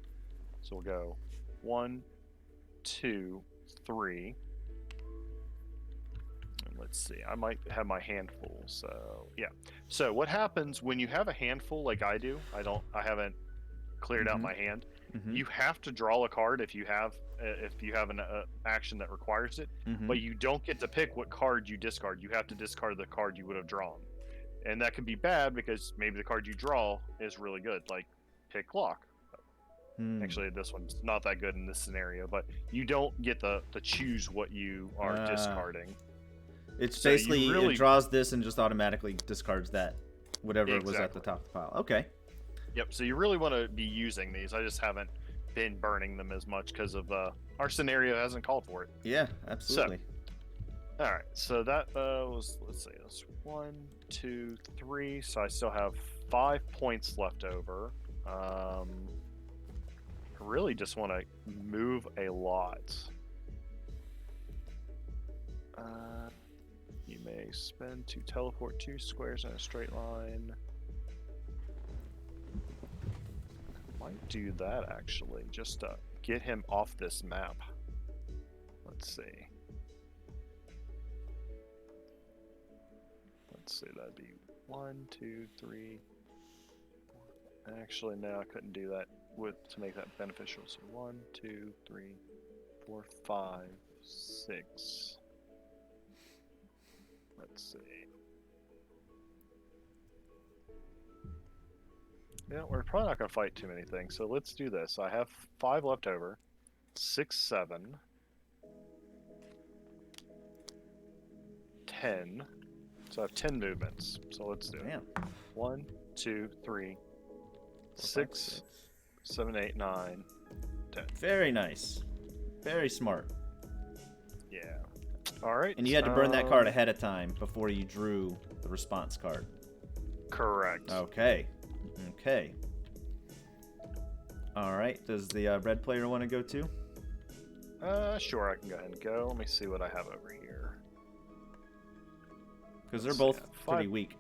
[SPEAKER 1] So we'll go 1, 2, 3. And let's see. I might have my handful. So yeah. So what happens when you have a handful like I do? I haven't cleared out my hand. You have to draw a card if you have an action that requires it, but you don't get to pick what card you discard. You have to discard the card you would have drawn, and that can be bad because maybe the card you draw is really good, like pick lock. Actually, this one's not that good in this scenario, but you don't get to choose what you are discarding.
[SPEAKER 2] It's so basically it draws this and just automatically discards that, whatever was at the top of the pile. Okay.
[SPEAKER 1] Yep, so you really want to be using these. I just haven't been burning them as much because of our scenario hasn't called for it.
[SPEAKER 2] Yeah, absolutely.
[SPEAKER 1] So, all right, so that was, let's see, that's 1, 2, 3. So I still have 5 points left over. I really just want to move a lot. You may spend to teleport 2 squares in a straight line. Might do that actually, just to get him off this map. Let's see. That'd be 1, 2, 3. 4. Actually, no, I couldn't do that to make that beneficial. So 1, 2, 3, 4, 5, 6. Let's see. Yeah, we're probably not going to fight too many things, so let's do this. I have 5 left over. 6, 7. 10. So I have 10 movements. So let's do it. 1, 2, 3, 6, 7, 8, 9, 10.
[SPEAKER 2] Very nice. Very smart.
[SPEAKER 1] Yeah. All right.
[SPEAKER 2] And you had to burn that card ahead of time before you drew the response card.
[SPEAKER 1] Correct.
[SPEAKER 2] Okay. Okay. All right. Does the red player want to go too?
[SPEAKER 1] Sure. I can go ahead and go. Let me see what I have over here.
[SPEAKER 2] Because they're both pretty weak.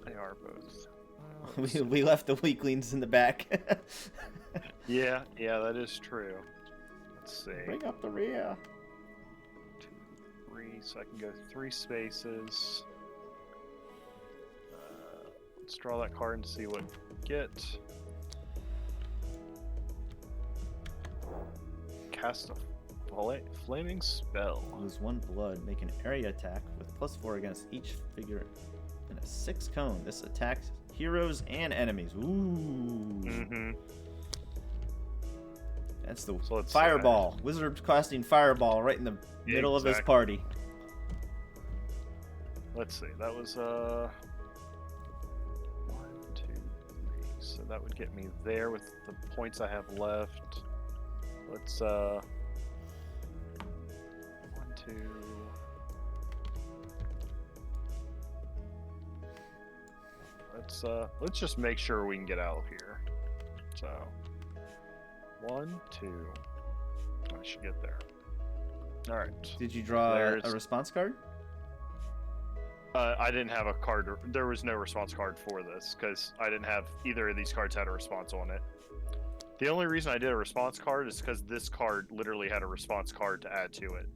[SPEAKER 1] They are both.
[SPEAKER 2] We left the weaklings in the back.
[SPEAKER 1] Yeah, that is true. Let's see.
[SPEAKER 2] Bring up the rear.
[SPEAKER 1] 2, 3, so I can go 3 spaces. Let's draw that card and see what we get. Cast a flaming spell.
[SPEAKER 2] Lose 1 blood. Make an area attack with +4 against each figure in a 6 cone. This attacks heroes and enemies. Ooh.
[SPEAKER 1] Mm-hmm.
[SPEAKER 2] That's the
[SPEAKER 1] So let's
[SPEAKER 2] fireball. Wizard casting fireball right in the middle of his party.
[SPEAKER 1] Let's see. That was 1, 2, 3. So that would get me there with the points I have left. Let's 1, 2. Let's just make sure we can get out of here. So 1, 2. I should get there. All right.
[SPEAKER 2] Did you draw a response card?
[SPEAKER 1] I didn't have a card. There was no response card for this because I didn't have either of these cards had a response on it. The only reason I did a response card is because this card literally had a response card to add to it.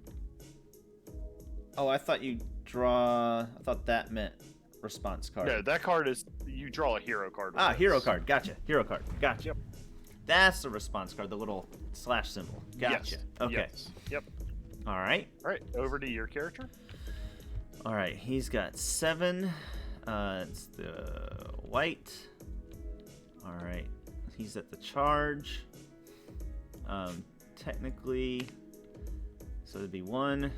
[SPEAKER 2] Oh, I thought that meant response card.
[SPEAKER 1] No, that card is you draw a hero card.
[SPEAKER 2] Ah, hero card. Gotcha. Hero card. Gotcha.
[SPEAKER 1] Yep.
[SPEAKER 2] That's the response card, the little slash symbol. Gotcha.
[SPEAKER 1] Yes.
[SPEAKER 2] Okay.
[SPEAKER 1] Yes. Yep.
[SPEAKER 2] All right.
[SPEAKER 1] All right. Over to your character.
[SPEAKER 2] All right. He's got 7. It's the white. All right. He's at the charge. Technically, so it'd be 1,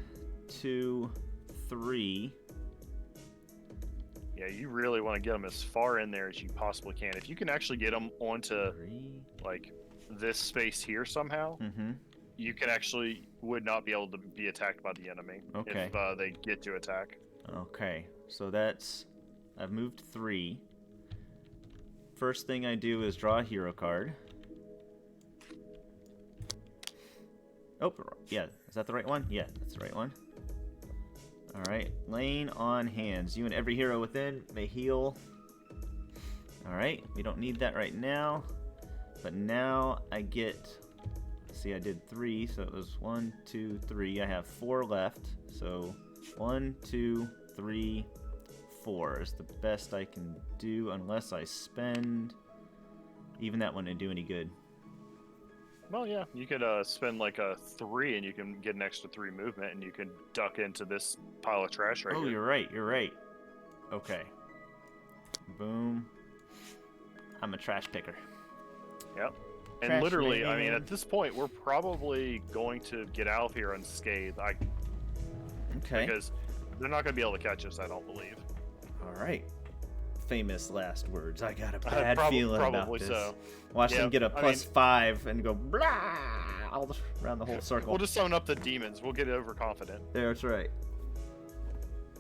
[SPEAKER 2] 2, 3.
[SPEAKER 1] Yeah, you really want to get them as far in there as you possibly can. If you can actually get them onto
[SPEAKER 2] 3.
[SPEAKER 1] like this space here somehow, you can actually would not be able to be attacked by the enemy if they get to attack.
[SPEAKER 2] Okay, so that's I've moved 3. First thing I do is draw a hero card. Oh, yeah, is that the right one? Yeah, that's the right one. Alright, laying on hands. You and every hero within may heal. Alright, we don't need that right now. But now I get... See, I did 3, so it was 1, 2, 3. I have 4 left. So 1, 2, 3, 4 is the best I can do unless I spend... Even that wouldn't do any good.
[SPEAKER 1] Well, yeah, you could spend like a 3 and you can get an extra 3 movement and you can duck into this pile of trash right here.
[SPEAKER 2] You're right, you're right. Okay. Boom. I'm a trash picker.
[SPEAKER 1] Yep. And
[SPEAKER 2] Trash
[SPEAKER 1] literally,
[SPEAKER 2] man.
[SPEAKER 1] I mean, at this point, we're probably going to get out of here unscathed.
[SPEAKER 2] Okay.
[SPEAKER 1] Because they're not going to be able to catch us, I don't believe.
[SPEAKER 2] All right. Famous last words. I got a bad feeling about this.
[SPEAKER 1] So.
[SPEAKER 2] Watch them get a +5 and go blah all around the whole circle.
[SPEAKER 1] We'll just summon up the demons. We'll get overconfident.
[SPEAKER 2] That's right.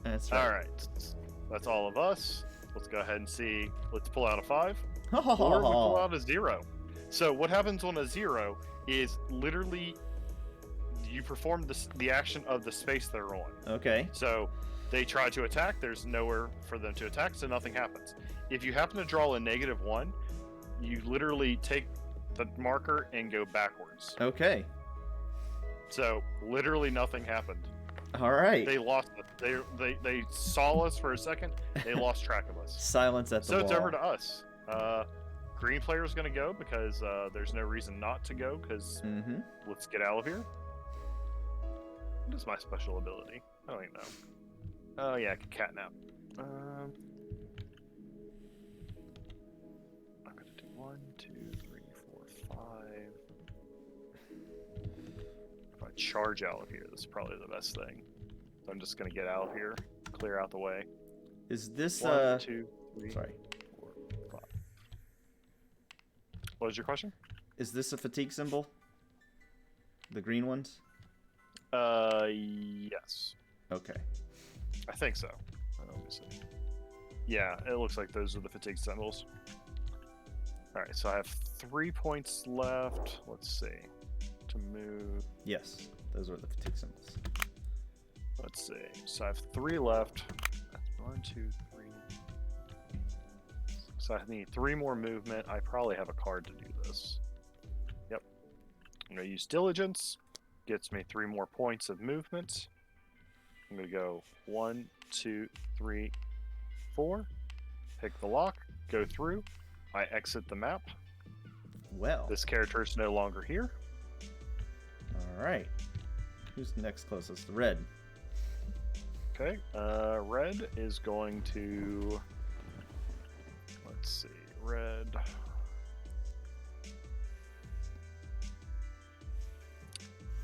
[SPEAKER 2] That's right.
[SPEAKER 1] All right. That's all of us. Let's go ahead and see. Let's pull out a 5. Or we pull out a 0. So what happens on a 0 is literally you perform the action of the space they're on.
[SPEAKER 2] Okay.
[SPEAKER 1] So they try to attack. There's nowhere for them to attack, so nothing happens. If you happen to draw a -1, you literally take the marker and go backwards.
[SPEAKER 2] Okay.
[SPEAKER 1] So literally nothing happened.
[SPEAKER 2] All right.
[SPEAKER 1] They lost. They saw us for a second. They lost track of us.
[SPEAKER 2] Silence at the
[SPEAKER 1] So
[SPEAKER 2] wall.
[SPEAKER 1] it's over to us. Green player is going to go because there's no reason not to go. Because let's get out of here. What is my special ability? I don't even know. Oh yeah, I can catnap. I'm gonna do 1, 2, 3, 4, 5. If I charge out of here, this is probably the best thing. So I'm just gonna get out of here, clear out the way.
[SPEAKER 2] Is this
[SPEAKER 1] 1, 2, 3,
[SPEAKER 2] sorry.
[SPEAKER 1] 4, 5. What was your question?
[SPEAKER 2] Is this a fatigue symbol? The green ones?
[SPEAKER 1] Yes.
[SPEAKER 2] Okay.
[SPEAKER 1] I think so. Let me see. Yeah, it looks like those are the fatigue symbols. Alright, so I have 3 points left. Let's see. To move.
[SPEAKER 2] Yes, those are the fatigue symbols.
[SPEAKER 1] Let's see. So I have 3 left. That's 1, 2, 3, So I need 3 more movement. I probably have a card to do this. Yep. I'm going to use Diligence. Gets me 3 more points of movement. I'm going to go 1, 2, 3, 4. Pick the lock. Go through. I exit the map.
[SPEAKER 2] Well.
[SPEAKER 1] This character is no longer here.
[SPEAKER 2] All right. Who's next closest? Red.
[SPEAKER 1] Okay. Red is going to... Let's see. Red...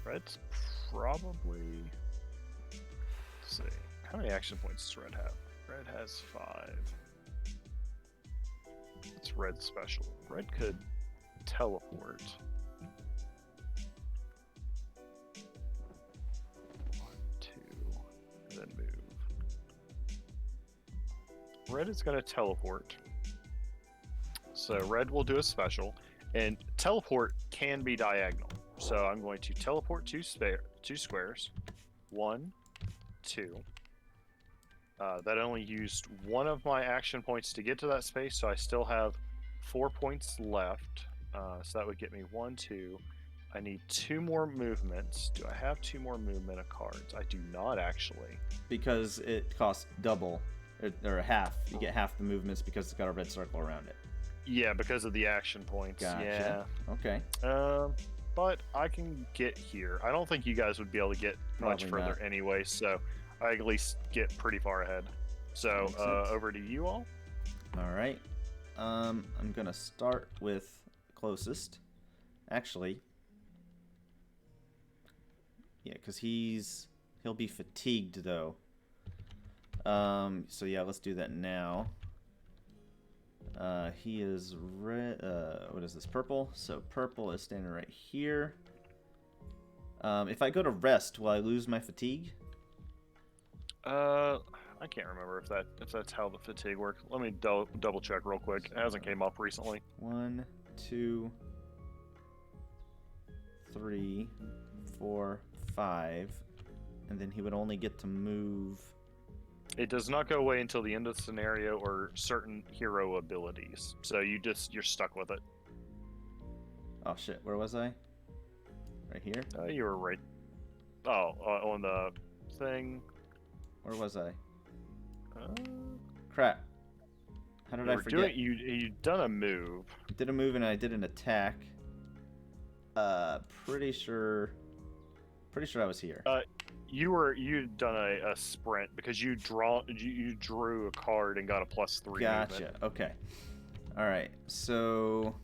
[SPEAKER 1] Red's probably... Let's see. How many action points does Red have? Red has 5. What's Red's special? Red could teleport. 1, 2, and then move. Red is going to teleport. So Red will do a special, and teleport can be diagonal. So I'm going to teleport 2 squares. 1, 2. That only used 1 of my action points to get to that space, so I still have 4 points left. So that would get me 1, 2. I need 2 more movements. Do I have 2 more movement of cards? I do not actually.
[SPEAKER 2] Because it costs double, or half. You get half the movements because it's got a red circle around it.
[SPEAKER 1] Yeah, because of the action points.
[SPEAKER 2] Gotcha.
[SPEAKER 1] Yeah.
[SPEAKER 2] Okay.
[SPEAKER 1] But I can get here. I don't think you guys would be able to get much
[SPEAKER 2] Probably
[SPEAKER 1] further
[SPEAKER 2] not.
[SPEAKER 1] anyway, so I at least get pretty far ahead. So
[SPEAKER 2] Makes sense.
[SPEAKER 1] over to you all.
[SPEAKER 2] All right. I'm gonna start with closest. Actually, yeah, because he'll be fatigued though. So yeah, let's do that now. He is red. What is this? Purple. So purple is standing right here. If I go to rest, will I lose my fatigue?
[SPEAKER 1] I can't remember if that's how the fatigue works. Let me double check real quick. It hasn't came up recently.
[SPEAKER 2] 1, 2, 3, 4, 5, and then he would only get to move.
[SPEAKER 1] It does not go away until the end of the scenario or certain hero abilities. So you're stuck with it.
[SPEAKER 2] Oh shit, where was I? Right here?
[SPEAKER 1] You were right. Oh, on the thing.
[SPEAKER 2] Where was I?
[SPEAKER 1] Uh,
[SPEAKER 2] Crap. How did I forget?
[SPEAKER 1] You done a move.
[SPEAKER 2] I did a move and I did an attack. Pretty sure I was here.
[SPEAKER 1] You'd done a sprint because you drew a card and got a +3
[SPEAKER 2] Gotcha.
[SPEAKER 1] movement.
[SPEAKER 2] Okay. All right. So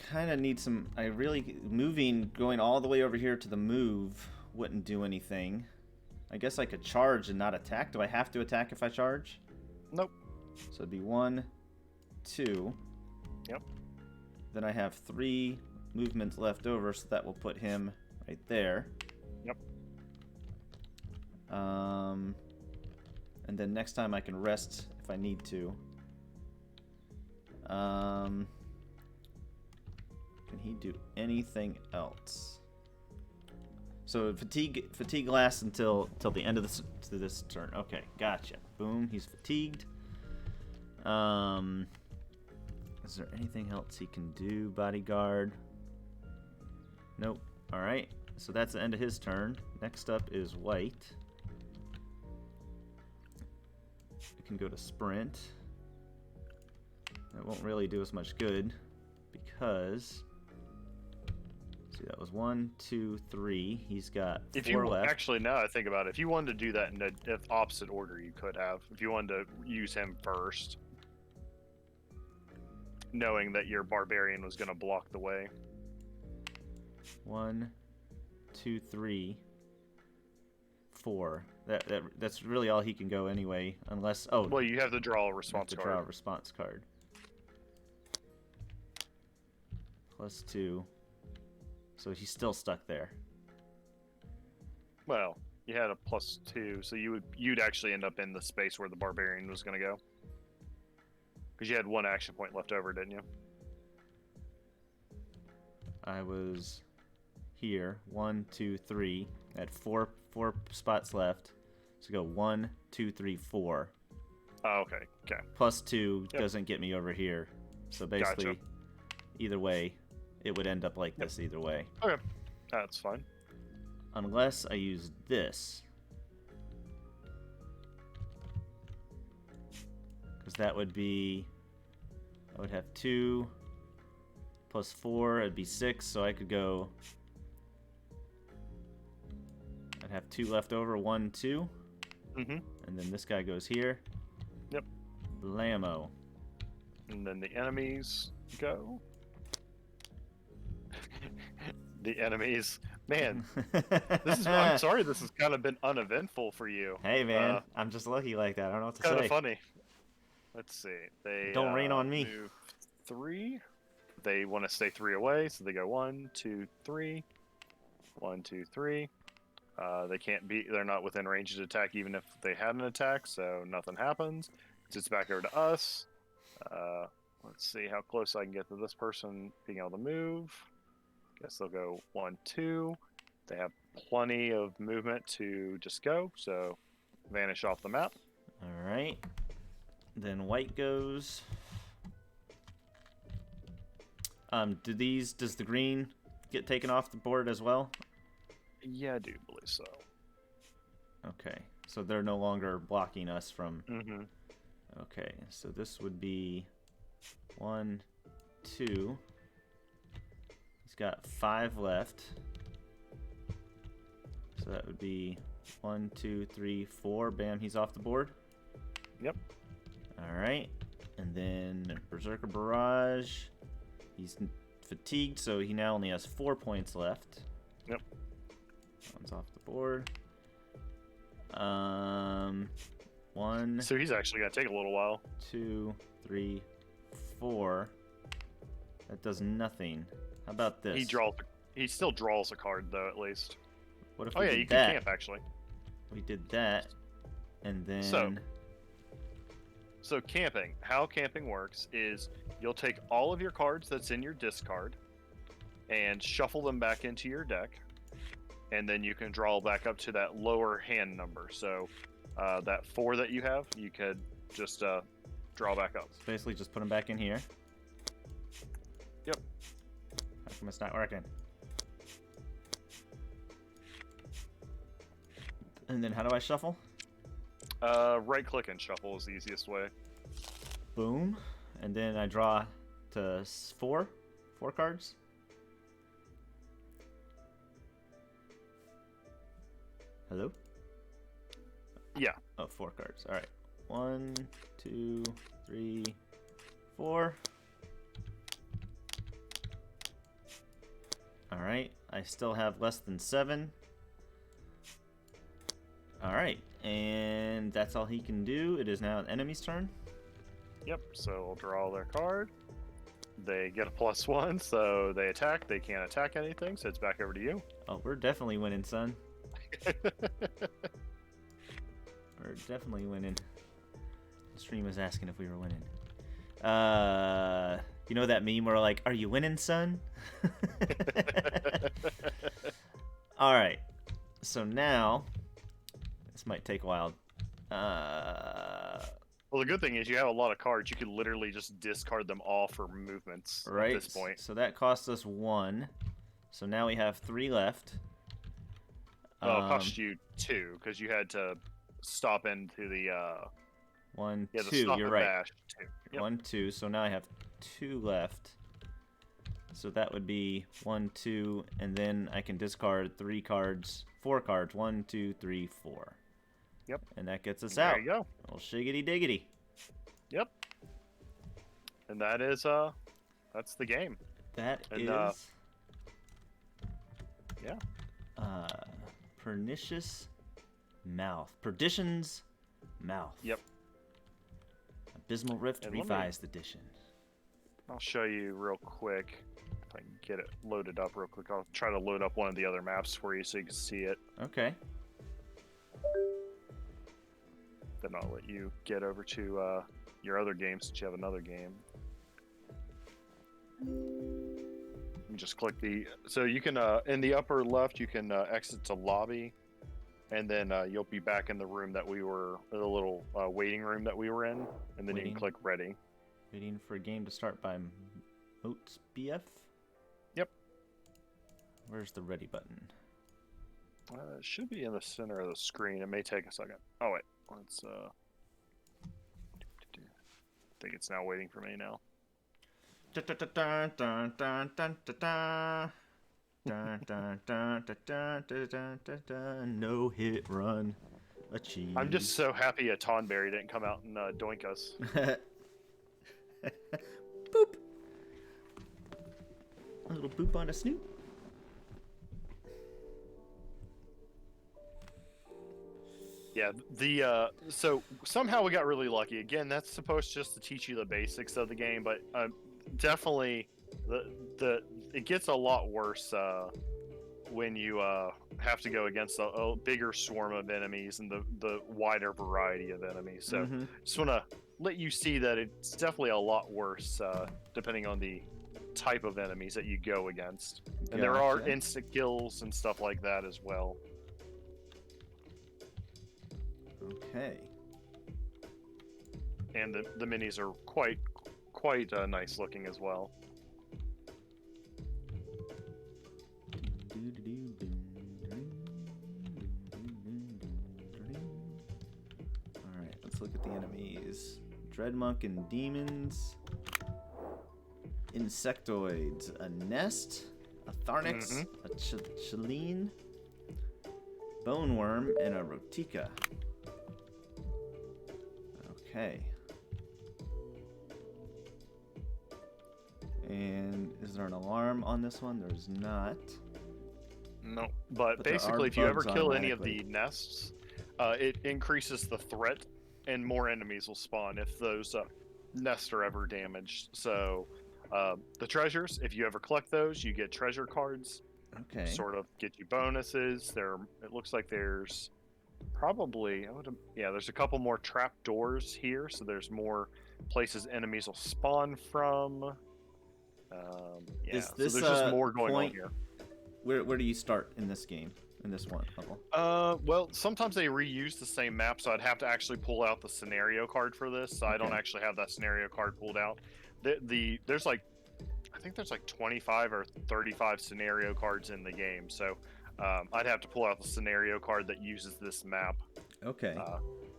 [SPEAKER 2] kind of need some. Going all the way over here to the move wouldn't do anything. I guess I could charge and not attack. Do I have to attack if I charge?
[SPEAKER 1] Nope.
[SPEAKER 2] So it'd be 1, 2.
[SPEAKER 1] Yep.
[SPEAKER 2] Then I have 3 movements left over, so that will put him right there.
[SPEAKER 1] Yep.
[SPEAKER 2] And then next time I can rest if I need to. Can he do anything else? So fatigue lasts until the end of this turn. Okay, gotcha. Boom, he's fatigued. Is there anything else he can do? Bodyguard. Nope. All right. So that's the end of his turn. Next up is white. We can go to sprint. That won't really do us much good because, see, that was 1, 2, 3. He's got 4 left.
[SPEAKER 1] Actually, now I think about it, if you wanted to do that in the opposite order, you could have. If you wanted to use him first, knowing that your barbarian was going to block the way.
[SPEAKER 2] 1, 2, 3, 4. That's really all he can go anyway, unless
[SPEAKER 1] Well, you have to draw a response card.
[SPEAKER 2] Draw a response card. +2. So he's still stuck there.
[SPEAKER 1] Well, you had a +2, so you'd actually end up in the space where the barbarian was going to go. Because you had 1 action point left over, didn't you?
[SPEAKER 2] I was here. 1, 2, 3. I had four spots left. So go 1, 2, 3, 4.
[SPEAKER 1] Oh, okay. Okay.
[SPEAKER 2] +2
[SPEAKER 1] Yep.
[SPEAKER 2] doesn't get me over here. So basically,
[SPEAKER 1] Gotcha.
[SPEAKER 2] either way, it would end up like
[SPEAKER 1] Yep.
[SPEAKER 2] this either way.
[SPEAKER 1] Okay. That's fine.
[SPEAKER 2] Unless I use this. Because that would be... I would have 2 plus 4, it'd be 6, so I could go... I'd have 2 left over, 1, 2.
[SPEAKER 1] Mm-hmm.
[SPEAKER 2] And then this guy goes here.
[SPEAKER 1] Yep.
[SPEAKER 2] Blammo.
[SPEAKER 1] And then the enemies go. The enemies. Man, this is. I'm sorry, this has kind of been uneventful for you.
[SPEAKER 2] Hey, man. I'm just lucky like that. I don't know what to
[SPEAKER 1] Kind
[SPEAKER 2] say.
[SPEAKER 1] of funny. Let's see. They
[SPEAKER 2] Don't rain on me.
[SPEAKER 1] move 3. They want to stay 3 away, so they go 1, 2, 3. 1, 2, 3. They can't be. They're not within range to attack, even if they had an attack, so nothing happens. It's back over to us. Let's see how close I can get to this person being able to move. Guess they'll go 1, 2. They have plenty of movement to just go, so vanish off the map.
[SPEAKER 2] All right. Then white goes. Does the green get taken off the board as well?
[SPEAKER 1] Yeah, I do believe so.
[SPEAKER 2] Okay. So they're no longer blocking us from...
[SPEAKER 1] Mm-hmm.
[SPEAKER 2] Okay, so this would be 1, 2. He's got 5 left. So that would be 1, 2, 3, 4. Bam, he's off the board.
[SPEAKER 1] Yep.
[SPEAKER 2] Alright. And then Berserker Barrage. He's fatigued, so he now only has 4 points left.
[SPEAKER 1] Yep.
[SPEAKER 2] One's off the board. 1,
[SPEAKER 1] So he's actually going to take a little while.
[SPEAKER 2] 2, 3, 4. That does nothing. How about this?
[SPEAKER 1] He still draws a card, though, at least.
[SPEAKER 2] What if
[SPEAKER 1] Oh,
[SPEAKER 2] we
[SPEAKER 1] yeah,
[SPEAKER 2] did
[SPEAKER 1] you
[SPEAKER 2] that?
[SPEAKER 1] can camp, actually.
[SPEAKER 2] We did that, and then...
[SPEAKER 1] So camping, how camping works is you'll take all of your cards that's in your discard and shuffle them back into your deck, and then you can draw back up to that lower hand number. So that 4 that you have, you could just draw back up.
[SPEAKER 2] So basically just put them back in here.
[SPEAKER 1] Yep.
[SPEAKER 2] How come it's not working? And then how do I shuffle?
[SPEAKER 1] Right click and shuffle is the easiest way.
[SPEAKER 2] Boom. And then I draw to 4 cards. Hello?
[SPEAKER 1] Yeah.
[SPEAKER 2] Oh, 4 cards. All right. 1, 2, 3, 4. All right. I still have less than 7. All right. And that's all he can do. It is now an enemy's turn.
[SPEAKER 1] Yep, so we'll draw their card. They get a +1, so they attack. They can't attack anything, so it's back over to you.
[SPEAKER 2] Oh, we're definitely winning, son. We're definitely winning. The stream was asking if we were winning. You know that meme where like, are you winning, son? All right. So now, this might take a while.
[SPEAKER 1] Well, the good thing is you have a lot of cards. You could literally just discard them all for movements
[SPEAKER 2] right.
[SPEAKER 1] at this point.
[SPEAKER 2] So that cost us 1. So now we have 3 left.
[SPEAKER 1] Oh, it cost you 2 because you had to stop into the
[SPEAKER 2] 1,
[SPEAKER 1] the
[SPEAKER 2] 2.
[SPEAKER 1] stop
[SPEAKER 2] You're
[SPEAKER 1] and
[SPEAKER 2] right.
[SPEAKER 1] bash 2. Yep.
[SPEAKER 2] 1, 2. So now I have 2 left. So that would be 1, 2, and then I can discard 3 cards, 4 cards. 1, 2, 3, 4.
[SPEAKER 1] Yep.
[SPEAKER 2] And that gets us
[SPEAKER 1] There
[SPEAKER 2] out.
[SPEAKER 1] you go.
[SPEAKER 2] Well, shiggity diggity.
[SPEAKER 1] Yep. And that is that's the game.
[SPEAKER 2] That
[SPEAKER 1] And,
[SPEAKER 2] is.
[SPEAKER 1] Yeah.
[SPEAKER 2] Pernicious Mouth. Perditions Mouth.
[SPEAKER 1] Yep.
[SPEAKER 2] Abysmal Rift
[SPEAKER 1] And let me-
[SPEAKER 2] Revised Edition.
[SPEAKER 1] I'll show you real quick if I can get it loaded up real quick. I'll try to load up one of the other maps for you so you can see it.
[SPEAKER 2] Okay.
[SPEAKER 1] Then I'll let you get over to your other game since you have another game. You just click the... So you can, in the upper left, you can exit to lobby. and then you'll be back in the room that we were, the little waiting room that we were in, and then you
[SPEAKER 2] Waiting.
[SPEAKER 1] can click ready.
[SPEAKER 2] Waiting for a game to start by Moats BF.
[SPEAKER 1] Yep.
[SPEAKER 2] Where's the ready button?
[SPEAKER 1] It should be in the center of the screen. It may take a second. Oh wait, let's. I think it's now waiting for me now.
[SPEAKER 2] No hit run. Achieved.
[SPEAKER 1] I'm just so happy a Tonberry didn't come out and doink us.
[SPEAKER 2] Boop. A little boop on a snoot.
[SPEAKER 1] Yeah, so somehow we got really lucky. Again, that's supposed just to teach you the basics of the game, but definitely it gets a lot worse when you have to go against a bigger swarm of enemies and the wider variety of enemies. So just want to let you see that it's definitely a lot worse depending on the type of enemies that you go against. And there are instant kills and stuff like that as well.
[SPEAKER 2] Okay.
[SPEAKER 1] And the minis are quite nice looking as well.
[SPEAKER 2] Alright, let's look at the enemies. Dreadmonk and demons. Insectoids. A nest. A Tharnix. A Chelene. Bone worm and a Rotika. Okay. And is there an alarm on this one? There's not.
[SPEAKER 1] No, but basically if you ever kill any of the nests, it increases the threat and more enemies will spawn if those nests are ever damaged. So the treasures, if you ever collect those, you get treasure cards.
[SPEAKER 2] Okay.
[SPEAKER 1] Sort of get you bonuses. It looks like there's probably, there's a couple more trap doors here, so there's more places enemies will spawn from.
[SPEAKER 2] Is
[SPEAKER 1] so
[SPEAKER 2] this
[SPEAKER 1] there's just more going on here.
[SPEAKER 2] Where do you start in this game, in this one level?
[SPEAKER 1] Well, sometimes they reuse the same map, so I'd have to actually pull out the scenario card for this. So I don't actually have that scenario card pulled out. There's like, I think there's like 25 or 35 scenario cards in the game, so I'd have to pull out the scenario card that uses this map.
[SPEAKER 2] Okay.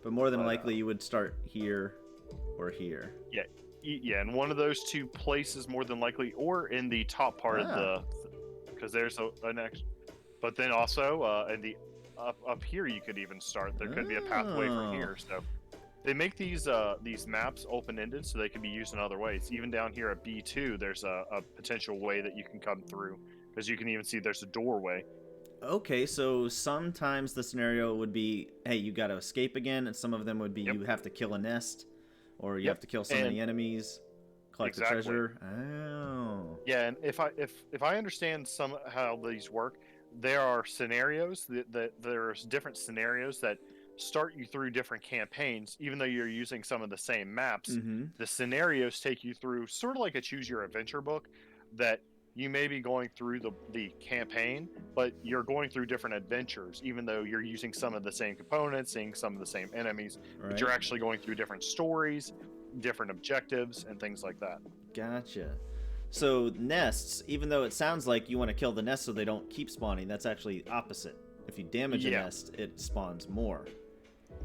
[SPEAKER 2] But more than likely you would start here or here.
[SPEAKER 1] Yeah, in one of those two places more than likely, or in the top part of the, because there's an extra. But then also in the up here you could even start. There could be a pathway from here. So they make these maps open-ended so they can be used in other ways. Even down here at B2, there's a potential way that you can come through, because you can even see there's a doorway.
[SPEAKER 2] Okay, so sometimes the scenario would be, hey, you got to escape again, and some of them would be you have to kill a nest, or you have to kill so many enemies, collect the treasure. Oh.
[SPEAKER 1] Yeah, and if I understand how these work, there are scenarios that there's different scenarios that start you through different campaigns, even though you're using some of the same maps. The scenarios take you through sort of like a choose your adventure book, that you may be going through the campaign, but you're going through different adventures, even though you're using some of the same components, seeing some of the same enemies, but you're actually going through different stories, different objectives, and things like that.
[SPEAKER 2] Gotcha. So nests, even though it sounds like you want to kill the nest so they don't keep spawning, that's actually opposite. If you damage a nest, it spawns more.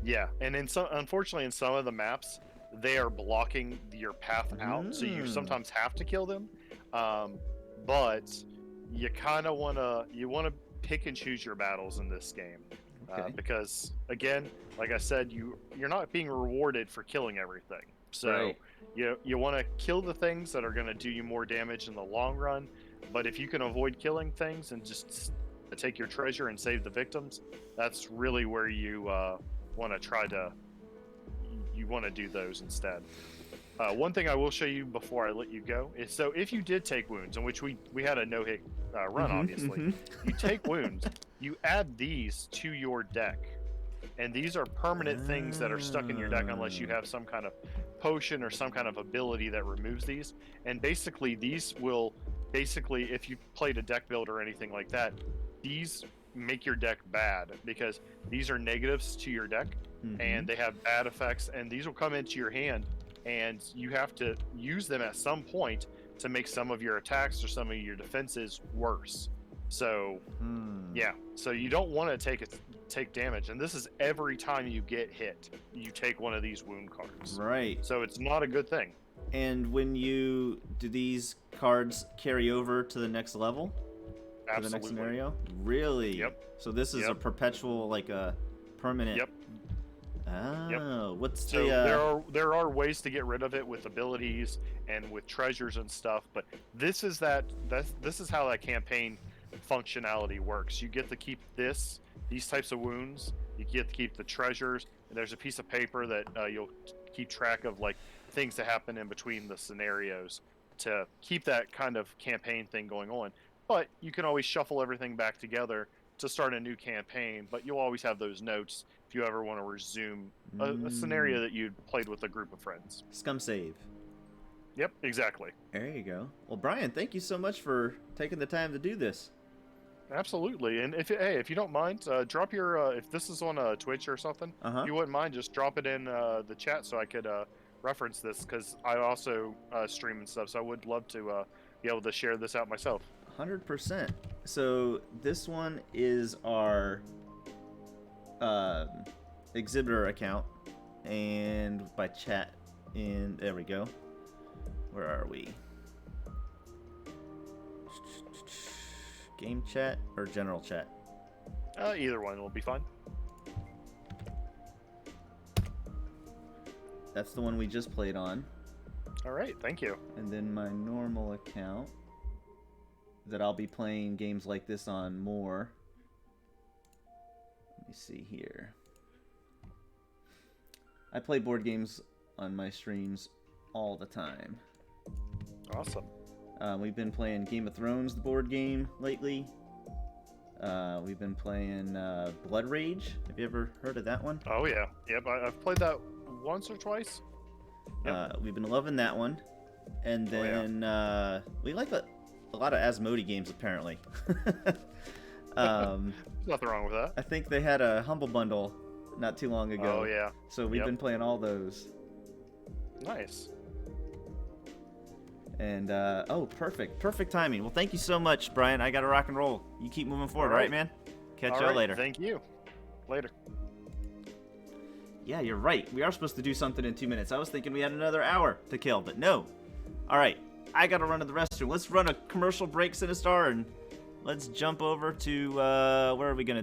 [SPEAKER 1] Yeah, and unfortunately in some of the maps, they are blocking your path out, so you sometimes have to kill them. But you kind of want to pick and choose your battles in this game, because again, like I said, you're not being rewarded for killing everything. So you want to kill the things that are going to do you more damage in the long run. But if you can avoid killing things and just take your treasure and save the victims, that's really where you want to try to. You want to do those instead. One thing I will show you before I let you go is, so if you did take wounds, in which we had a no-hit run, obviously, you take wounds, you add these to your deck. And these are permanent things that are stuck in your deck unless you have some kind of potion or some kind of ability that removes these. And basically, these will, if you played a deck build or anything like that, these make your deck bad, because these are negatives to your deck,
[SPEAKER 2] Mm-hmm.
[SPEAKER 1] and they have bad effects, and these will come into your hand, and you have to use them at some point to make some of your attacks or some of your defenses worse. So yeah, so you don't want to take damage, and this is every time you get hit, you take one of these wound cards.
[SPEAKER 2] Right.
[SPEAKER 1] So it's not a good thing.
[SPEAKER 2] And when do these cards carry over to the next level?
[SPEAKER 1] Absolutely.
[SPEAKER 2] To the next scenario? Really?
[SPEAKER 1] Yep.
[SPEAKER 2] So this is a perpetual, like a permanent.
[SPEAKER 1] Yep.
[SPEAKER 2] Oh,
[SPEAKER 1] Yep.
[SPEAKER 2] what's
[SPEAKER 1] So
[SPEAKER 2] the?
[SPEAKER 1] there are ways to get rid of it with abilities and with treasures and stuff, but this is how that campaign functionality works. You get to keep these types of wounds. You get to keep the treasures. And there's a piece of paper that you'll keep track of, like things that happen in between the scenarios, to keep that kind of campaign thing going on. But you can always shuffle everything back together to start a new campaign. But you'll always have those notes if you ever want to resume a scenario that you'd played with a group of friends.
[SPEAKER 2] Scum save.
[SPEAKER 1] Yep, exactly.
[SPEAKER 2] There you go. Well, Brian, thank you so much for taking the time to do this.
[SPEAKER 1] Absolutely. And if you don't mind, drop your if this is on Twitch or something, if you wouldn't mind, just drop it in the chat so I could reference this, because I also stream and stuff. So I would love to be able to share this out myself.
[SPEAKER 2] 100%. So this one is our exhibitor account, and by chat in, there we go. Where are we? Game chat or general chat?
[SPEAKER 1] Either one will be fine.
[SPEAKER 2] That's the one we just played on.
[SPEAKER 1] All right, thank you.
[SPEAKER 2] And then my normal account that I'll be playing games like this on more. Let me see here. I play board games on my streams all the time.
[SPEAKER 1] Awesome.
[SPEAKER 2] We've been playing Game of Thrones, the board game, lately. We've been playing Blood Rage. Have you ever heard of that one?
[SPEAKER 1] Oh, yeah. Yep, I've played that once or twice. Yep.
[SPEAKER 2] We've been loving that one. And then we like a lot of Asmodee games, apparently.
[SPEAKER 1] There's nothing wrong with that.
[SPEAKER 2] I think they had a Humble Bundle not too long ago.
[SPEAKER 1] Oh, yeah.
[SPEAKER 2] So we've been playing all those.
[SPEAKER 1] Nice.
[SPEAKER 2] And, perfect timing. Well, thank you so much, Brian. I got to rock and roll. You keep moving forward, all right, man? Catch y'all later.
[SPEAKER 1] Thank you. Later.
[SPEAKER 2] Yeah, you're right. We are supposed to do something in 2 minutes. I was thinking we had another hour to kill, but no. All right, I got to run to the restroom. Let's run a commercial break, Sinistar, and let's jump over to, where are we going to